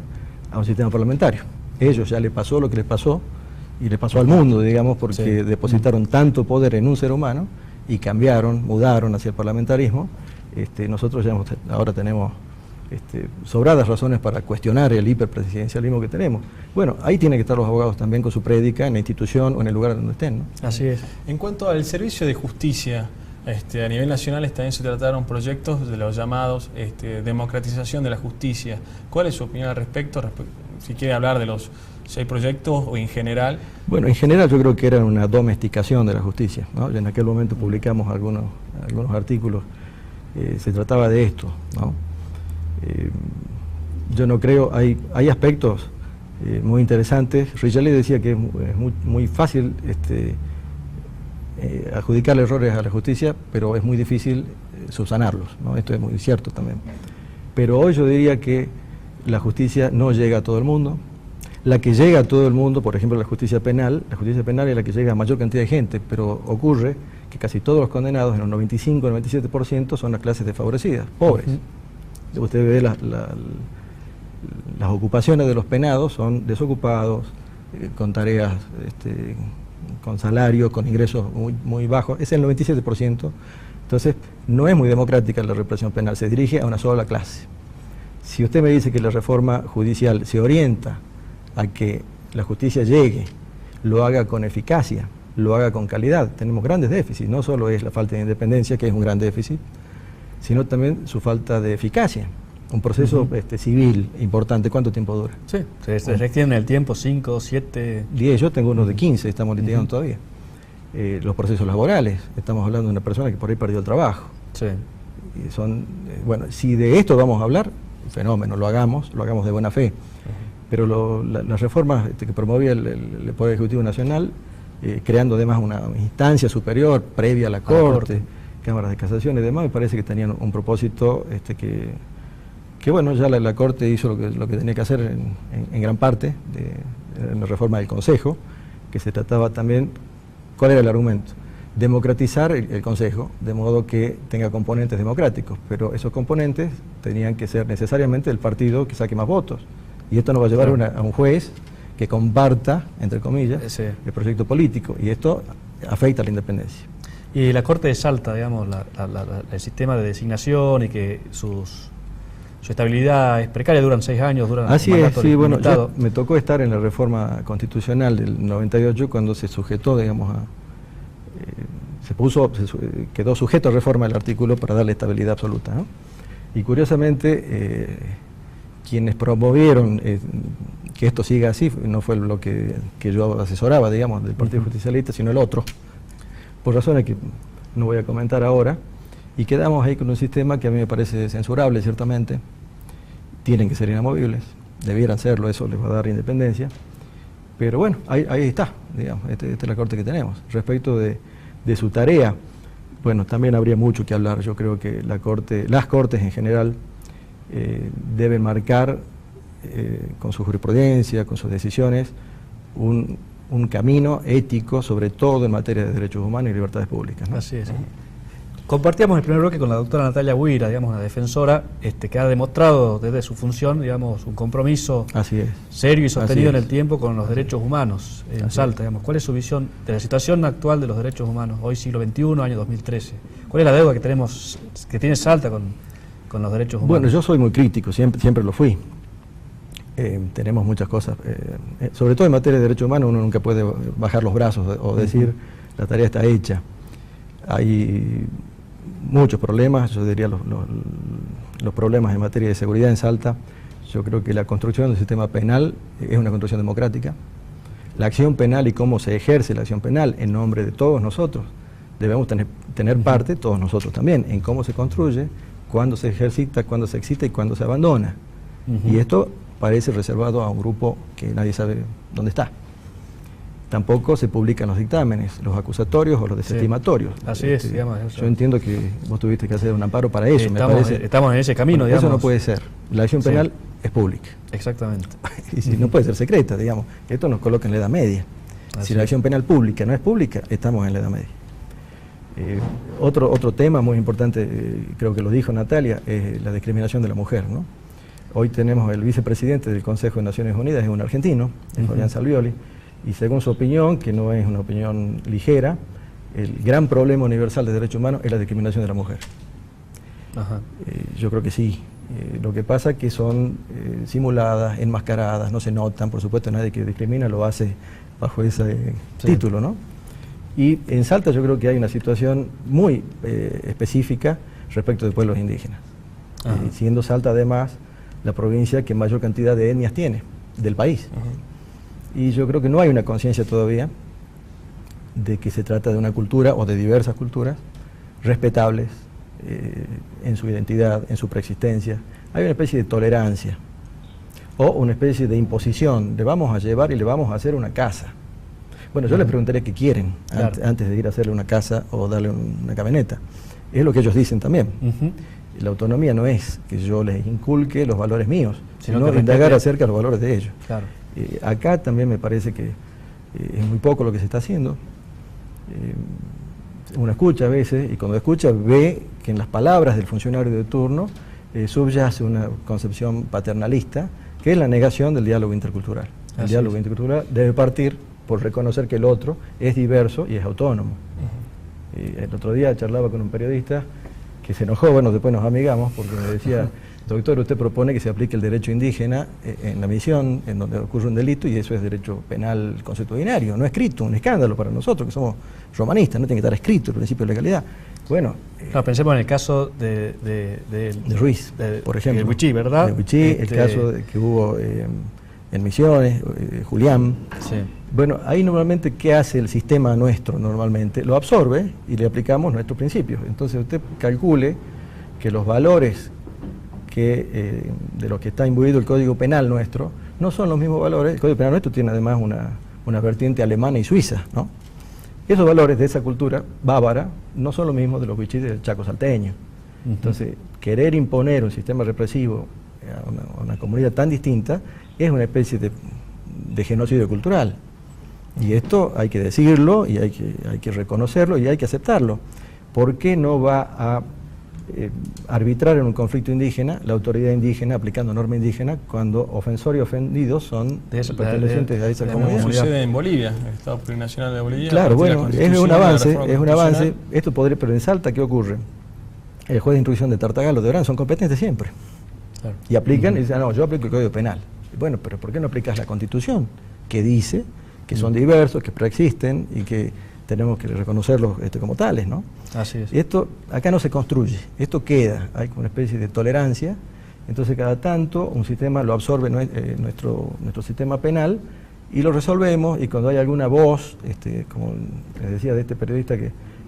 a un sistema parlamentario. Ellos ya les pasó lo que les pasó, y les pasó al mundo, digamos, porque depositaron tanto poder en un ser humano y mudaron hacia el parlamentarismo. Nosotros ya ahora tenemos sobradas razones para cuestionar el hiperpresidencialismo que tenemos. Bueno, ahí tienen que estar los abogados también con su prédica en la institución o en el lugar donde estén, ¿no? Así es. En cuanto al servicio de justicia, a nivel nacional también se trataron proyectos de los llamados democratización de la justicia. ¿Cuál es su opinión al respecto? Si quiere hablar de los 6 proyectos o en general. Bueno, en general yo creo que era una domesticación de la justicia, ¿no? En aquel momento publicamos algunos artículos, se trataba de esto, ¿no? Yo no creo, hay aspectos muy interesantes. Richelieu decía que es muy fácil adjudicarle errores a la justicia, pero es muy difícil subsanarlos, ¿no? Esto es muy cierto también. Pero hoy yo diría que la justicia no llega a todo el mundo. La que llega a todo el mundo, por ejemplo la justicia penal es la que llega a mayor cantidad de gente, pero ocurre que casi todos los condenados, en un 95-97%, son las clases desfavorecidas, pobres. Usted ve las ocupaciones de los penados, son desocupados, con tareas, con salario, con ingresos muy bajos, es el 97%. Entonces, no es muy democrática la represión penal, se dirige a una sola clase. Si usted me dice que la reforma judicial se orienta a que la justicia llegue, lo haga con eficacia, lo haga con calidad, tenemos grandes déficits, no solo es la falta de independencia, que es un gran déficit, sino también su falta de eficacia. Un proceso civil importante, ¿cuánto tiempo dura? Sí, se extiende el tiempo, 5, 7... 10, yo tengo uno de 15, estamos litigando todavía. Los procesos laborales, estamos hablando de una persona que por ahí perdió el trabajo. Sí. Y son, bueno, si de esto vamos a hablar, fenómeno, lo hagamos de buena fe. Pero las reformas que promovía el Poder Ejecutivo Nacional, creando además una instancia superior, previa a la Corte, cámaras de casación y demás, me parece que tenían un propósito que bueno, ya la Corte hizo lo que tenía que hacer en gran parte en la reforma del Consejo, que se trataba también, ¿Cuál era el argumento? Democratizar el Consejo, de modo que tenga componentes democráticos, pero esos componentes tenían que ser necesariamente el partido que saque más votos. Y esto nos va a llevar a un juez que comparta, entre comillas, el proyecto político, y esto afecta a la independencia. Y la Corte de Salta, digamos, el sistema de designación y que su estabilidad es precaria, duran 6 años, duran Así es, sí, bueno, me tocó estar en la reforma constitucional del 98 cuando se sujetó, digamos, quedó sujeto a reforma el artículo para darle estabilidad absoluta, ¿no? Y curiosamente, quienes promovieron que esto siga así, no fue el bloque que yo asesoraba, digamos, del Partido Justicialista, sino el otro, por razones que no voy a comentar ahora, y quedamos ahí con un sistema que a mí me parece censurable, ciertamente. Tienen que ser inamovibles, debieran serlo, eso les va a dar independencia, pero bueno, ahí está, digamos, esta es la Corte que tenemos. Respecto de su tarea, bueno, también habría mucho que hablar. Yo creo que las Cortes en general deben marcar con su jurisprudencia, con sus decisiones, un camino ético, sobre todo en materia de derechos humanos y libertades públicas, ¿no? Así es. Compartíamos el primer bloque con la doctora Natalia Guira, digamos, una defensora que ha demostrado desde su función, digamos, un compromiso serio y sostenido en el tiempo con los derechos humanos en Salta, digamos. ¿Cuál es su visión de la situación actual de los derechos humanos, hoy siglo XXI, año 2013? ¿Cuál es la deuda que tiene Salta con los derechos humanos? Bueno, yo soy muy crítico, siempre lo fui. Tenemos muchas cosas, sobre todo en materia de derechos humanos uno nunca puede bajar los brazos o decir la tarea está hecha. Hay muchos problemas, yo diría los problemas en materia de seguridad en Salta. Yo creo que la construcción del sistema penal es una construcción democrática. La acción penal y cómo se ejerce la acción penal en nombre de todos nosotros, debemos tener parte, todos nosotros también, en cómo se construye, cuándo se ejercita, cuándo se excita y cuándo se abandona. Y esto parece reservado a un grupo que nadie sabe dónde está. Tampoco se publican los dictámenes, los acusatorios o los desestimatorios. Así es, digamos. Eso. Yo entiendo que vos tuviste que hacer un amparo para eso. Estamos en ese camino, digamos. Eso no puede ser. La acción penal es pública. Exactamente. Y si no puede ser secreta, digamos. Esto nos coloca en la Edad Media. Si la acción penal pública no es pública, estamos en la Edad Media. Otro tema muy importante, creo que lo dijo Natalia, es la discriminación de la mujer, ¿no? Hoy tenemos el vicepresidente del Consejo de Naciones Unidas, es un argentino, es Fabián Salvioli, y según su opinión, que no es una opinión ligera, el gran problema universal de derechos humanos es la discriminación de la mujer. Yo creo que sí. Lo que pasa es que son simuladas, enmascaradas, no se notan, por supuesto nadie que discrimina lo hace bajo ese título, ¿no? Y en Salta yo creo que hay una situación muy específica respecto de pueblos indígenas, siendo Salta además la provincia que mayor cantidad de etnias tiene del país. Y yo creo que no hay una conciencia todavía de que se trata de una cultura o de diversas culturas respetables en su identidad, en su preexistencia. Hay una especie de tolerancia o una especie de imposición. Le vamos a llevar y le vamos a hacer una casa. Bueno, yo les preguntaré qué quieren antes de ir a hacerle una casa o darle una camioneta. Es lo que ellos dicen también. La autonomía no es que yo les inculque los valores míos, sino indagar acerca de los valores de ellos. Claro. Acá también me parece que es muy poco lo que se está haciendo. Uno escucha a veces, y cuando escucha ve que en las palabras del funcionario de turno subyace una concepción paternalista, que es la negación del diálogo intercultural. El diálogo intercultural debe partir por reconocer que el otro es diverso y es autónomo. El otro día charlaba con un periodista que se enojó, bueno, después nos amigamos, porque me decía, doctor, usted propone que se aplique el derecho indígena en la misión en donde ocurre un delito, y eso es derecho penal consuetudinario, no escrito, un escándalo para nosotros, que somos romanistas, no tiene que estar escrito el principio de legalidad. Bueno, pensemos en el caso de Ruiz, por ejemplo. De Huichí, ¿verdad? De Huichí, el caso que hubo en Misiones, Julián. Sí. Bueno, ahí normalmente, ¿qué hace el sistema nuestro normalmente? Lo absorbe y le aplicamos nuestros principios. Entonces usted calcule que los valores de los que está imbuido el Código Penal nuestro no son los mismos valores. El Código Penal nuestro tiene además una vertiente alemana y suiza, ¿no? Esos valores de esa cultura bávara no son los mismos de los huichíes del Chaco salteño. Entonces, querer imponer un sistema represivo a una comunidad tan distinta es una especie de genocidio cultural. Y esto hay que decirlo y hay que reconocerlo y hay que aceptarlo. ¿Por qué no va a arbitrar en un conflicto indígena la autoridad indígena aplicando norma indígena cuando ofensor y ofendidos son pertenecientes a esa comunidad? Como sucede en Bolivia, el Estado Plurinacional de Bolivia. Claro, bueno, es un avance, esto podría, pero en Salta, ¿qué ocurre? El juez de instrucción de Tartagal o de Orán son competentes siempre. Claro. Y aplican y dicen, no, yo aplico el Código Penal. Bueno, pero ¿por qué no aplicas la Constitución? Que dice que son diversos, que preexisten y que tenemos que reconocerlos como tales, ¿no? Así es. Y esto acá no se construye, esto queda, hay una especie de tolerancia, entonces cada tanto un sistema lo absorbe nuestro sistema penal y lo resolvemos, y cuando hay alguna voz, como les decía de este periodista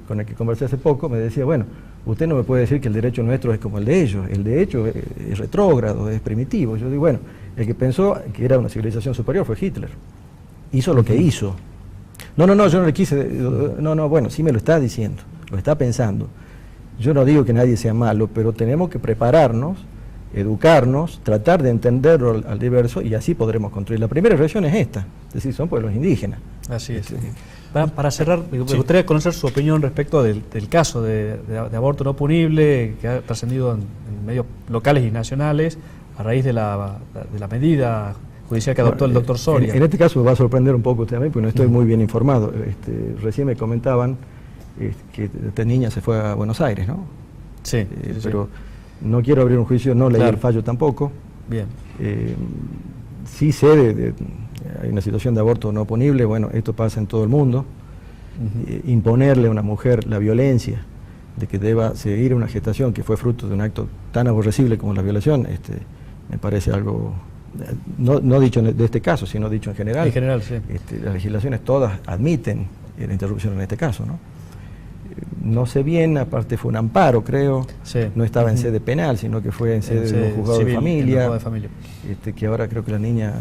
con el que conversé hace poco, me decía, bueno, usted no me puede decir que el derecho nuestro es como el de ellos, el de hecho es retrógrado, es primitivo. Yo digo, bueno, el que pensó que era una civilización superior fue Hitler, hizo lo que hizo. No, yo no le quise, bueno, sí me lo está diciendo, lo está pensando. Yo no digo que nadie sea malo, pero tenemos que prepararnos, educarnos, tratar de entenderlo al diverso, y así podremos construir. La primera reacción es esta, es decir, son pueblos indígenas. Así es. Para cerrar, me gustaría conocer su opinión respecto del caso de aborto no punible que ha trascendido en medios locales y nacionales a raíz de la medida judicial que adoptó el doctor Soria. En este caso me va a sorprender un poco usted a mí, porque no estoy muy bien informado. Recién me comentaban que esta niña se fue a Buenos Aires, ¿no? Sí. Pero no quiero abrir un juicio, no leí el fallo tampoco. Bien. Sí sé hay una situación de aborto no punible, bueno, esto pasa en todo el mundo. Imponerle a una mujer la violencia de que deba seguir una gestación que fue fruto de un acto tan aborrecible como la violación, me parece algo, no dicho de este caso, sino dicho en general. En general, sí. Las legislaciones todas admiten la interrupción en este caso, ¿no? No sé bien, aparte fue un amparo, creo, sí. No estaba en sede penal, sino que fue en sede de un juzgado de familia, que ahora creo que la niña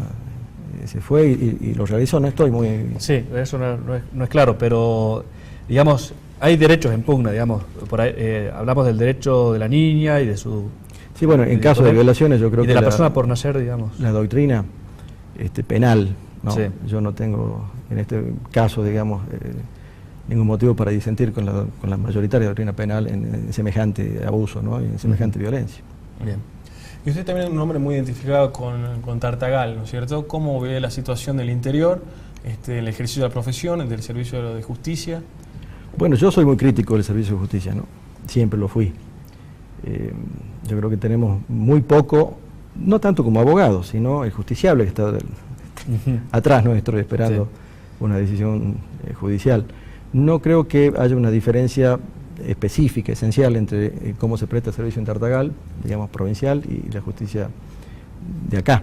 se fue y lo realizó, no estoy muy... Sí, eso no es claro, pero digamos, hay derechos en pugna, digamos, por ahí, hablamos del derecho de la niña y de su... Sí, bueno, en caso de violaciones yo creo que... de la persona por nacer, digamos. La doctrina penal, ¿no? Sí. Yo no tengo en este caso, digamos, ningún motivo para disentir con la mayoritaria doctrina penal en semejante abuso, ¿no? Y en semejante violencia. Bien. Y usted también es un hombre muy identificado con Tartagal, ¿no es cierto? ¿Cómo ve la situación del interior, el ejercicio de la profesión, del servicio de justicia? Bueno, yo soy muy crítico del servicio de justicia, ¿no? Siempre lo fui. Yo creo que tenemos muy poco, no tanto como abogados, sino el justiciable que está atrás nuestro esperando una decisión judicial. No creo que haya una diferencia específica, esencial, entre cómo se presta el servicio en Tartagal, digamos provincial, y la justicia de acá.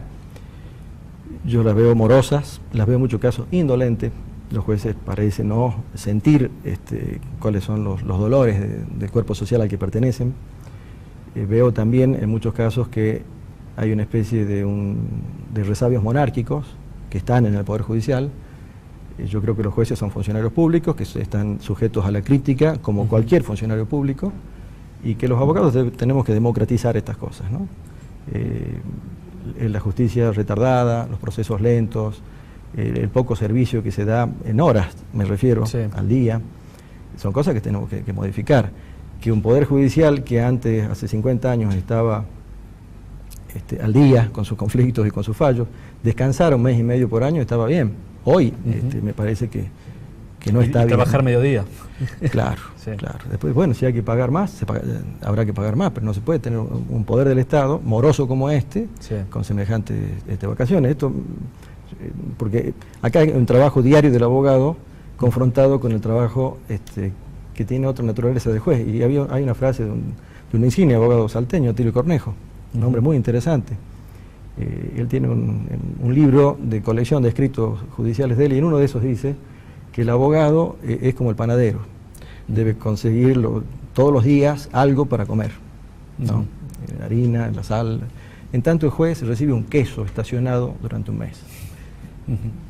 Yo las veo morosas, las veo en muchos casos indolentes. Los jueces parecen no sentir cuáles son los dolores del cuerpo social al que pertenecen. Veo también en muchos casos que hay una especie de resabios monárquicos que están en el Poder Judicial. Yo creo que los jueces son funcionarios públicos, que están sujetos a la crítica como cualquier funcionario público, y que los abogados tenemos que democratizar estas cosas, ¿no? La justicia retardada, los procesos lentos, el poco servicio que se da en horas, me refiero, al día, son cosas que tenemos que modificar. Que un poder judicial que antes, hace 50 años, estaba al día con sus conflictos y con sus fallos, descansar un mes y medio por año estaba bien. Hoy me parece que no está bien. Trabajar mediodía. Claro, claro. Después, bueno, si hay que pagar más, habrá que pagar más, pero no se puede tener un poder del Estado moroso como con semejantes vacaciones. Esto, porque acá hay un trabajo diario del abogado confrontado con el trabajo que tiene otra naturaleza de juez. Y hay una frase de un insigne abogado salteño, Tilio Cornejo, un hombre muy interesante. Él tiene un libro de colección de escritos judiciales de él, y en uno de esos dice que el abogado es como el panadero, debe conseguir todos los días algo para comer, ¿no? La harina, la sal. En tanto el juez recibe un queso estacionado durante un mes.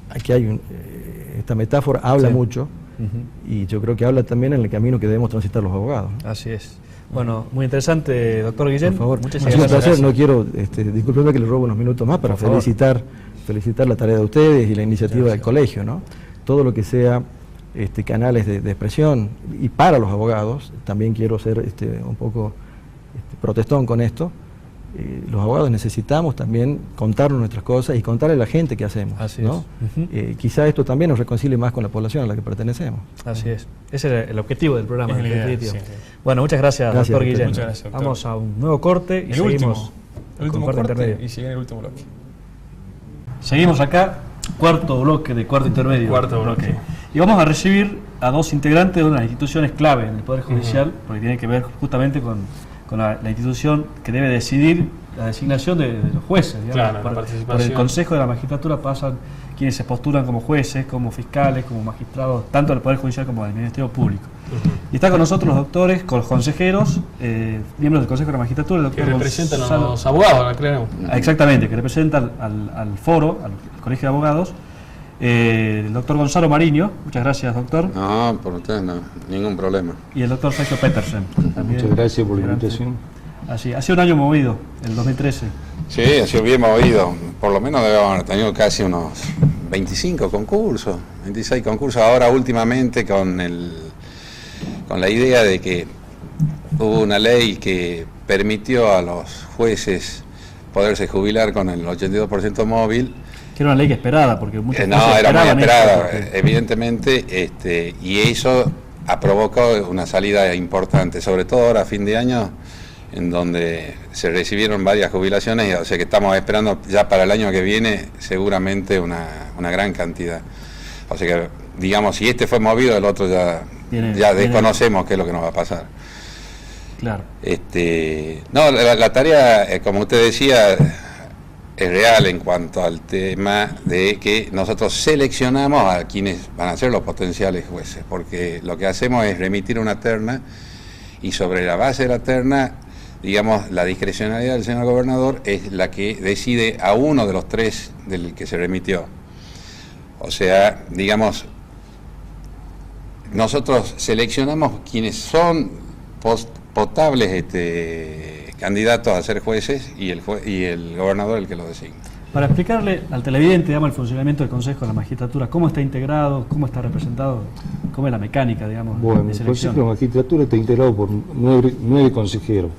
Aquí hay esta metáfora habla mucho, y yo creo que habla también en el camino que debemos transitar los abogados. Así es. Bueno, muy interesante, doctor Guillén. Por favor, muchas gracias. Un placer. No quiero, discúlpeme que le robo unos minutos más para felicitar la tarea de ustedes y la iniciativa del colegio, ¿no? todo lo que sea canales de expresión y para los abogados, también quiero ser un poco protestón con esto. Los abogados necesitamos también contarnos nuestras cosas y contarle a la gente qué hacemos. Así ¿no? es. Quizá esto también nos reconcilie más con la población a la que pertenecemos. Así es. Ese era el objetivo del programa. Es la idea, definitivo. sí. Bueno, muchas gracias, Gracias, doctor doctor. Guillén. Muchas gracias, doctor. Vamos a un nuevo corte y El seguimos último con corte corte intermedio. y sigue en el último bloque. Seguimos acá, cuarto bloque de cuarto intermedio. Cuarto bloque. Y vamos a recibir a dos integrantes de una de las instituciones clave en el Poder Judicial, porque tiene que ver justamente con la institución que debe decidir la designación de los jueces. Digamos. Claro, la por participación. el Consejo de la Magistratura pasan quienes se postulan como jueces, como fiscales, como magistrados, tanto del Poder Judicial como del Ministerio Público. Y está con nosotros los doctores, con los consejeros, miembros del Consejo de la Magistratura, el doctor Que representan a Gonzalo- los abogados, creemos. Exactamente, que representan al foro, al Colegio de Abogados, el doctor Gonzalo Mariño, muchas gracias doctor, No, por ustedes no, ningún problema. y el doctor Sergio Petersen. También Muchas gracias por la integrante. invitación. Así, ha sido un año movido, el 2013. Sí, ha sido bien movido. Por lo menos debemos haber tenido casi unos 25 concursos, 26 concursos. Ahora últimamente con la idea de que hubo una ley que permitió a los jueces poderse jubilar con el 82% móvil. Que era una ley que esperada, porque muchos No, jueces era muy esperaban esperada, esto, porque- evidentemente, y eso ha provocado una salida importante, sobre todo ahora a fin de año, en donde se recibieron varias jubilaciones, o sea que estamos esperando ya para el año que viene seguramente una gran cantidad. O sea que, digamos, si este fue movido, el otro ya Viene- desconocemos qué es lo que nos va a pasar. Claro. No, la tarea, como usted decía, es real en cuanto al tema de que nosotros seleccionamos a quienes van a ser los potenciales jueces, porque lo que hacemos es remitir una terna y sobre la base de la terna, digamos, la discrecionalidad del señor gobernador es la que decide a uno de los tres del que se remitió. O sea, digamos, nosotros seleccionamos quienes son potables candidatos a ser jueces y el gobernador el que lo designa. Para explicarle al televidente, digamos, el funcionamiento del Consejo de la Magistratura, cómo está integrado, cómo está representado, cómo es la mecánica, digamos, Bueno, de el selección. Consejo de la Magistratura está integrado por nueve consejeros.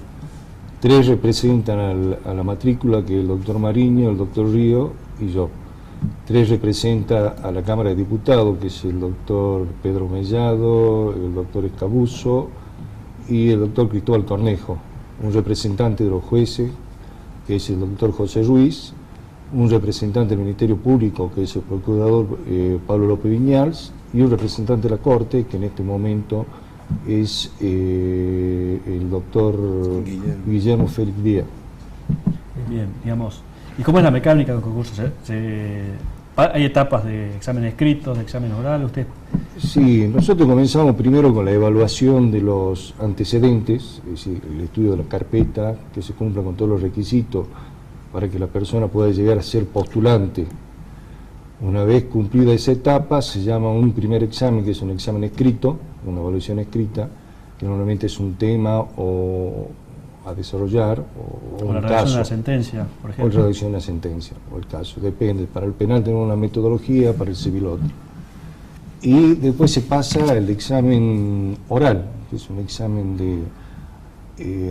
3 representan a la matrícula, que es el doctor Mariño, el doctor Río y yo. 3 representa a la Cámara de Diputados, que es el doctor Pedro Mellado, el doctor Escabuso y el doctor Cristóbal Cornejo. Un representante de los jueces, que es el doctor José Ruiz, un representante del Ministerio Público, que es el procurador Pablo López Viñals, y un representante de la Corte, que en este momento es el doctor Guillermo Félix Díaz. Bien, digamos. ¿Y cómo es la mecánica del concurso? ¿Hay etapas de examen escrito, de examen oral? ¿Usted? Sí, nosotros comenzamos primero con la evaluación de los antecedentes, es decir, el estudio de la carpeta, que se cumpla con todos los requisitos para que la persona pueda llegar a ser postulante. Una vez cumplida esa etapa, se llama un primer examen, que es un examen escrito, una evaluación escrita, que normalmente es un tema o a desarrollar o O un la redacción caso. de la sentencia, por O la ejemplo. redacción de la sentencia, o el caso, depende. Para el penal tenemos una metodología, para el civil otra. Y después se pasa el examen oral, que es un examen de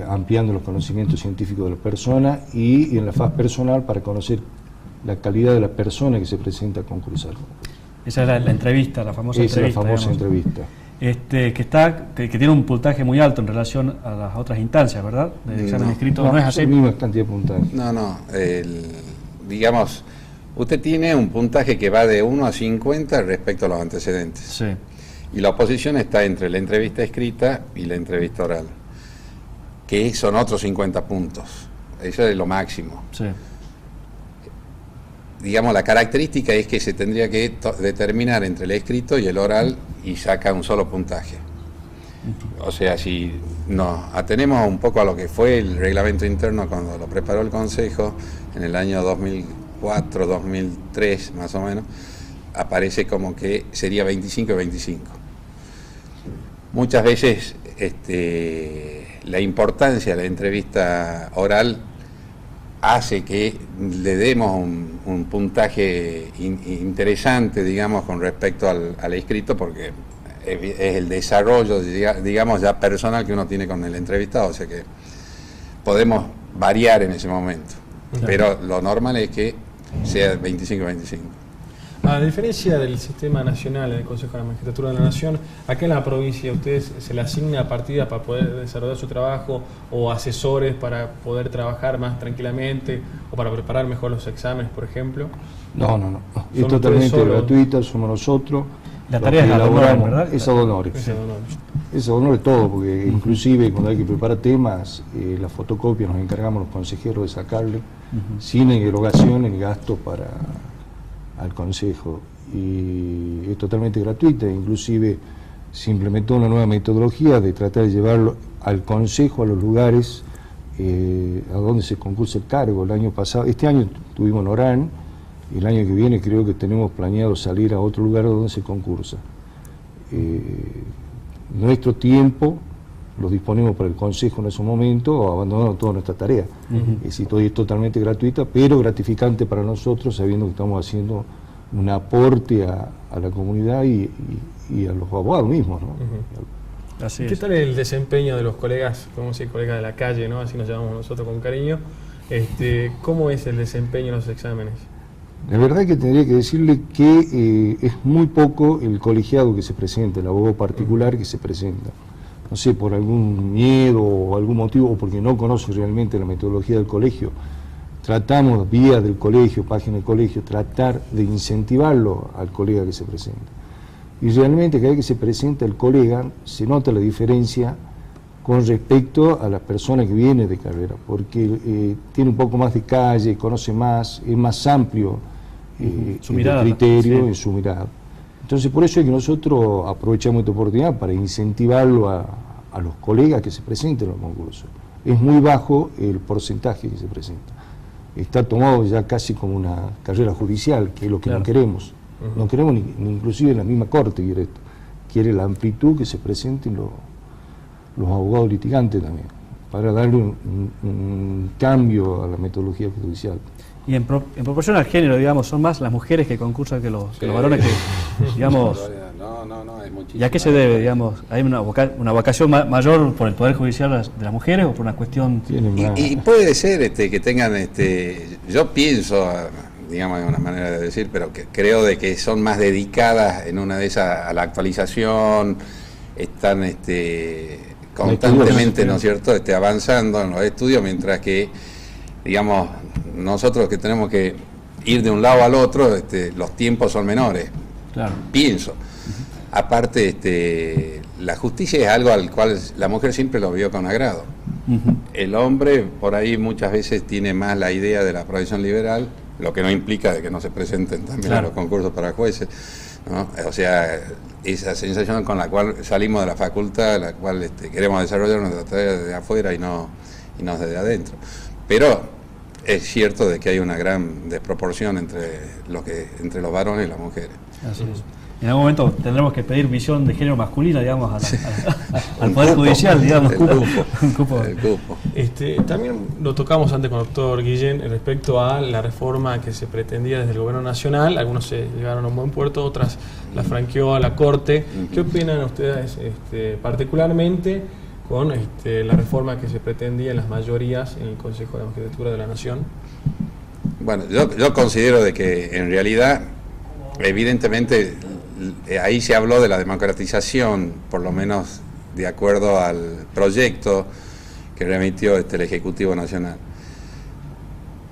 ampliando los conocimientos científicos de la persona y en la fase personal para conocer la calidad de la persona que se presenta a concursar. Esa es la entrevista, la famosa Esa es la entrevista. famosa digamos. entrevista. Que tiene un puntaje muy alto en relación a las otras instancias, ¿verdad? Del examen No. escrito, ¿no es es así? la misma cantidad de puntaje. No, digamos, usted tiene un puntaje que va de 1 a 50 respecto a los antecedentes. Sí. Y la oposición está entre la entrevista escrita y la entrevista oral, que son otros 50 puntos. Eso es lo máximo. Sí. Digamos, la característica es que se tendría que determinar entre el escrito y el oral y saca un solo puntaje. O sea, si nos atenemos un poco a lo que fue el reglamento interno cuando lo preparó el Consejo en el año 2004, 2003 más o menos, aparece como que sería 25 y 25. Muchas veces la importancia de la entrevista oral hace que le demos un puntaje interesante, digamos, con respecto al escrito, porque es el desarrollo, digamos, ya personal que uno tiene con el entrevistado, o sea que podemos variar en ese momento, pero lo normal es que sea 25-25. A diferencia del sistema nacional del Consejo de la Magistratura de la Nación, acá en la provincia, ¿a ustedes se le asigna partida para poder desarrollar su trabajo o asesores para poder trabajar más tranquilamente o para preparar mejor los exámenes, por ejemplo? No. Es totalmente gratuita, somos nosotros. La tarea es ad honorem, ¿verdad? Es ad honorem. Es ad honorem todo, porque inclusive cuando hay que preparar temas, la fotocopia nos encargamos los consejeros de sacarle, sin erogaciones ni gastos al consejo, y es totalmente gratuita. Inclusive se implementó una nueva metodología de tratar de llevarlo al consejo, a los lugares a donde se concursa el cargo. El año pasado, este año tuvimos en Orán, y el año que viene creo que tenemos planeado salir a otro lugar donde se concursa. Nuestro tiempo lo disponemos para el consejo en ese momento, abandonando toda nuestra tarea. Es decir, todo es totalmente gratuita, pero gratificante para nosotros, sabiendo que estamos haciendo un aporte a la comunidad y a los abogados mismos, ¿no? Así ¿Qué es. tal el desempeño de los colegas, podemos decir colegas de la calle, ¿no? Así nos llamamos nosotros con cariño? ¿Cómo es el desempeño en los exámenes? La verdad que tendría que decirle que es muy poco el colegiado que se presenta, el abogado particular que se presenta. No sé, por algún miedo o algún motivo, o porque no conoce realmente la metodología del colegio. Tratamos, vía del colegio, página del colegio, tratar de incentivarlo al colega que se presenta. Y realmente cada vez que se presenta el colega, se nota la diferencia con respecto a la persona que viene de carrera, porque tiene un poco más de calle, conoce más, es más amplio su en mirada, el criterio, sí, en su mirada. Entonces por eso es que nosotros aprovechamos esta oportunidad para incentivarlo a los colegas que se presenten a los concursos. Es muy bajo el porcentaje que se presenta. Está tomado ya casi como una carrera judicial, que es lo que no queremos. No queremos ni inclusive la misma corte quiere esto. Quiere la amplitud que se presenten los abogados litigantes también, para darle un cambio a la metodología judicial. Y en proporción al género, digamos, son más las mujeres que concursan que los varones que, digamos... No, hay muchísimas. ¿Y a qué se debe, digamos? ¿Hay una vocación mayor por el Poder Judicial de las mujeres o por una cuestión...? Y puede ser que tengan, yo pienso, digamos, de una manera de decir, pero que creo de que son más dedicadas en una de esas a la actualización, están constantemente, ¿no es cierto?, avanzando en los estudios, mientras que, digamos, nosotros que tenemos que ir de un lado al otro, los tiempos son menores. Claro. Pienso. Aparte, la justicia es algo al cual la mujer siempre lo vio con agrado. El hombre, por ahí, muchas veces tiene más la idea de la profesión liberal, lo que no implica de que no se presenten también a los concursos para jueces, ¿no? O sea, esa sensación con la cual salimos de la facultad, la cual queremos desarrollar nuestra tarea desde afuera y no desde adentro. Pero es cierto de que hay una gran desproporción entre los varones y las mujeres. Así es. En algún momento tendremos que pedir visión de género masculina, digamos, al Un Poder cupo, Judicial, digamos. el cupo. Un cupo. El cupo. También lo tocamos antes con el doctor Guillén respecto a la reforma que se pretendía desde el gobierno nacional. Algunos se llegaron a un buen puerto, otras la franqueó a la Corte. ¿Qué opinan ustedes particularmente con la reforma que se pretendía en las mayorías en el Consejo de la Magistratura de la Nación? Bueno, yo considero de que en realidad, evidentemente, ahí se habló de la democratización, por lo menos de acuerdo al proyecto que remitió el Ejecutivo Nacional.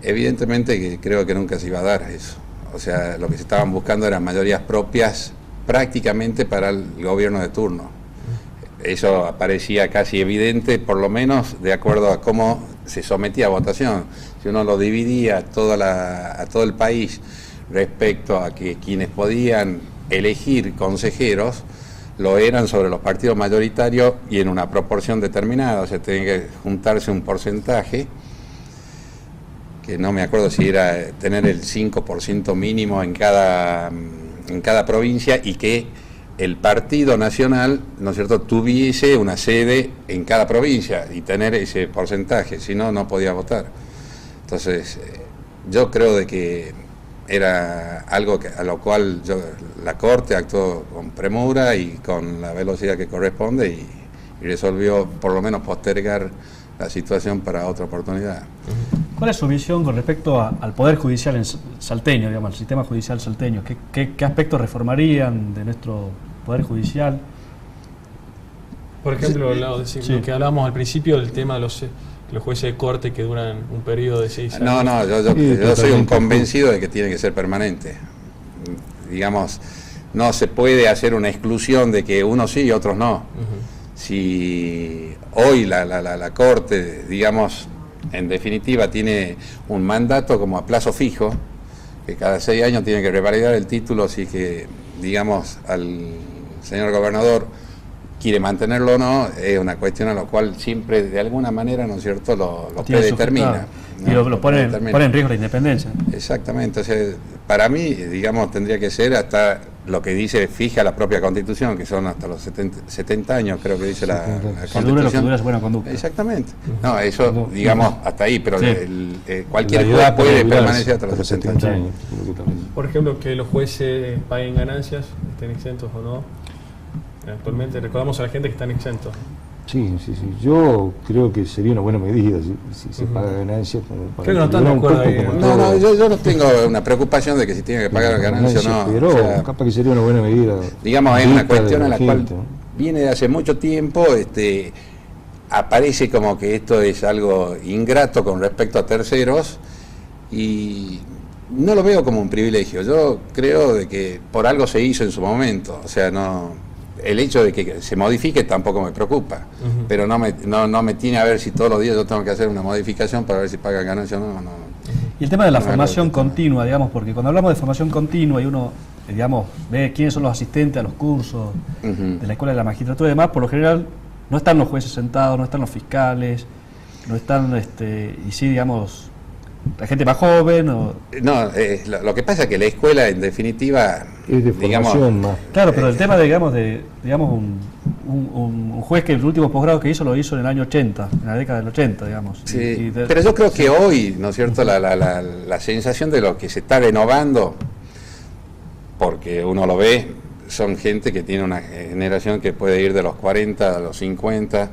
Evidentemente que creo que nunca se iba a dar eso. O sea, lo que se estaban buscando eran mayorías propias prácticamente para el gobierno de turno. Eso parecía casi evidente, por lo menos de acuerdo a cómo se sometía a votación. Si uno lo dividía a todo el país respecto a que quienes podían elegir consejeros lo eran sobre los partidos mayoritarios y en una proporción determinada, o sea, tenía que juntarse un porcentaje, que no me acuerdo si era tener el 5% mínimo en cada provincia, y que el partido nacional, ¿no es cierto?, tuviese una sede en cada provincia y tener ese porcentaje, si no, no podía votar. Entonces, yo creo de que era algo a lo cual la Corte actuó con premura y con la velocidad que corresponde y resolvió por lo menos postergar la situación para otra oportunidad. ¿Cuál es su visión con respecto al Poder Judicial salteño, digamos, al sistema judicial salteño? ¿Qué aspectos reformarían de nuestro Poder Judicial? Por ejemplo, lo que hablábamos al principio, del tema de los jueces de corte que duran un periodo de 6 años. No, yo soy un convencido de que tiene que ser permanente. Digamos, no se puede hacer una exclusión de que unos sí y otros no. Si hoy la Corte, digamos, en definitiva tiene un mandato como a plazo fijo, que cada 6 años tiene que revalidar el título, si que, digamos, al señor gobernador quiere mantenerlo o no, es una cuestión a la cual siempre de alguna manera, ¿no es cierto?, lo predetermina. Y lo pone en riesgo la independencia. Exactamente, o sea, para mí, digamos, tendría que ser hasta lo que dice, fija la propia Constitución, que son hasta los 70 años, creo que dice la Constitución. Que dure lo que dura es buena conducta. Exactamente. No, eso, digamos, hasta ahí, pero cualquier juez puede permanecer hasta los 70 años. Por ejemplo, que los jueces paguen ganancias, estén exentos o no. Actualmente recordamos a la gente que están exentos. Sí. Yo creo que sería una buena medida si se paga ganancias. Creo que no están de acuerdo ahí. No, yo no tengo una preocupación de que si tiene que pagar ganancias o no. Pero o sea, capaz que sería una buena medida. Digamos, es una cuestión en la cual gente, ¿no? viene de hace mucho tiempo, aparece como que esto es algo ingrato con respecto a terceros y no lo veo como un privilegio. Yo creo de que por algo se hizo en su momento, o sea, no. El hecho de que se modifique tampoco me preocupa, pero no me tiene a ver si todos los días yo tengo que hacer una modificación para ver si pagan ganancia o no. Y el tema de la formación continua, digamos, porque cuando hablamos de formación continua y uno, digamos, ve quiénes son los asistentes a los cursos de la Escuela de la Magistratura y demás, por lo general no están los jueces sentados, no están los fiscales, no están, y sí, digamos, la gente más joven. No, lo que pasa es que la escuela, en definitiva, es de formación más. Claro, pero el tema de, digamos, un juez que el último posgrado que hizo lo hizo en el año 80, en la década del 80, digamos. Sí, pero yo creo que hoy, ¿no es cierto?, la sensación de lo que se está renovando, porque uno lo ve, son gente que tiene una generación que puede ir de los 40 a los 50,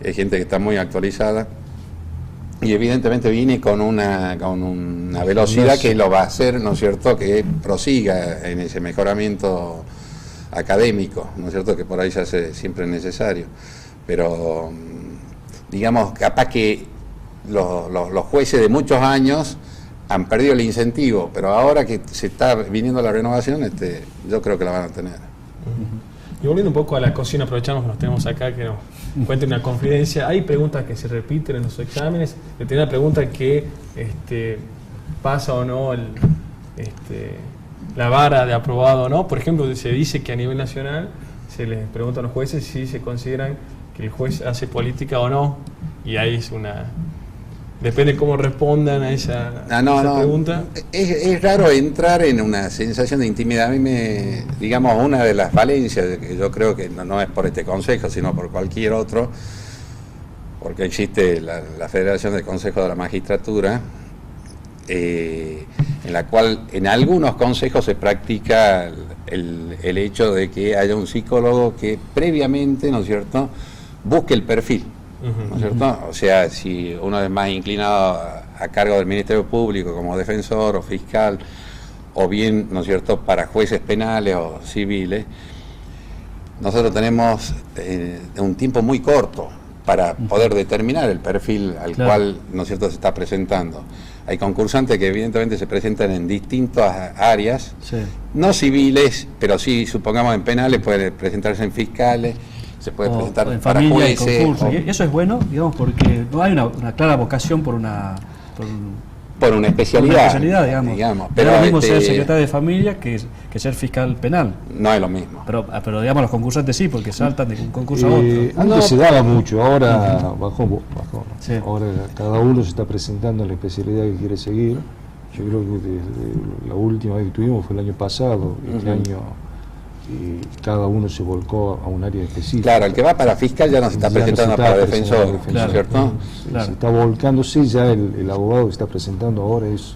es gente que está muy actualizada. Y evidentemente viene con una velocidad que lo va a hacer, ¿no es cierto?, que prosiga en ese mejoramiento académico, ¿no es cierto?, que por ahí se hace siempre necesario. Pero, digamos, capaz que los jueces de muchos años han perdido el incentivo, pero ahora que se está viniendo la renovación, yo creo que la van a tener. Y volviendo un poco a la cocina, aprovechamos que nos tenemos acá, que nos cuente una confidencia. Hay preguntas que se repiten en los exámenes. Le tenía una pregunta que pasa o no la vara de aprobado o no. Por ejemplo, se dice que a nivel nacional se les pregunta a los jueces si se consideran que el juez hace política o no. Y ahí es una... Depende cómo respondan a esa pregunta. Es raro entrar en una sensación de intimidad. A mí digamos, una de las falencias, que yo creo que no es por este consejo, sino por cualquier otro, porque existe la Federación de Consejos de la Magistratura, en la cual en algunos consejos se practica el hecho de que haya un psicólogo que previamente, ¿no es cierto?, busque el perfil. ¿No es cierto? O sea, si uno es más inclinado a cargo del Ministerio Público como defensor o fiscal, o bien, ¿no es cierto?, para jueces penales o civiles, nosotros tenemos un tiempo muy corto para poder determinar el perfil al cual, ¿no es cierto?, se está presentando. Hay concursantes que evidentemente se presentan en distintas áreas, no civiles, pero sí, supongamos en penales, pueden presentarse en fiscales, se puede presentar en para familia, jueces. Y eso es bueno, digamos, porque no hay una clara vocación por una especialidad, digamos. Pero es lo mismo ser secretario de familia que ser fiscal penal. No es lo mismo. Pero digamos, los concursantes sí, porque saltan de un concurso a otro. Antes se daba mucho, ahora bajó. Sí. Ahora cada uno se está presentando en la especialidad que quiere seguir. Yo creo que desde la última vez que tuvimos fue el año pasado, este año cada uno se volcó a un área específica. Claro, el que va para fiscal ya no se está Ya no se presentando está para presentando defensor, defensor. ¿cierto? Claro. Se está volcándose, ya el abogado que está presentando ahora es...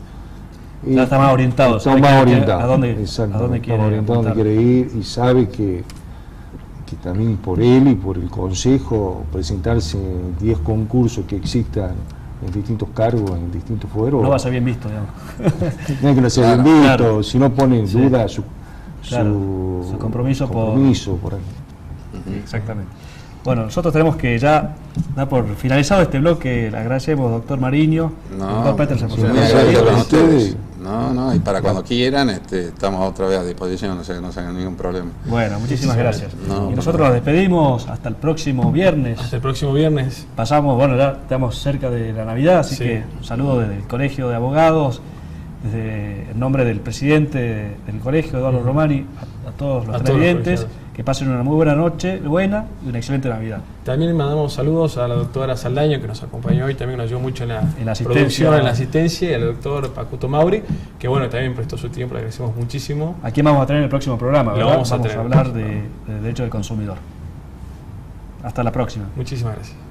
Ya está más orientado, Está sabe más qué- orientado. a dónde Exactamente, quiere está más orientado a dónde apuntar. quiere ir y sabe que también por él y por el consejo presentarse en 10 concursos que existan en distintos cargos, en distintos fueros. No va a ser bien visto, digamos. Tiene que no ser Claro. bien visto, Claro. si no pone en Sí. duda Claro, su compromiso por- compromiso por ahí. Exactamente. Bueno, nosotros tenemos que ya dar por finalizado este bloque. Le agradecemos, doctor Mariño, doctor Petersen, por su muy Muchas agradecido gracias con a ustedes. ustedes. No, y para cuando quieran, estamos otra vez a disposición, no se hagan ningún problema. Bueno, muchísimas gracias. No, Y nosotros nos despedimos hasta el próximo viernes. Hasta el próximo viernes. Pasamos, bueno, ya estamos cerca de la Navidad, así Sí. que un saludo desde el Colegio de Abogados, desde el nombre del presidente del colegio, Eduardo Romani, a todos los A todos los televidentes, colegiados. que pasen una muy buena noche, buena y una excelente Navidad. También mandamos saludos a la doctora Saldaño, que nos acompañó hoy, también nos ayudó mucho en la asistencia. producción, en la asistencia, y al doctor Pacuto Mauri, que bueno, también prestó su tiempo, le agradecemos muchísimo. ¿A quién vamos a tener en el próximo programa? Lo ¿verdad? vamos a tener. hablar de derecho del consumidor. Hasta la próxima. Muchísimas gracias.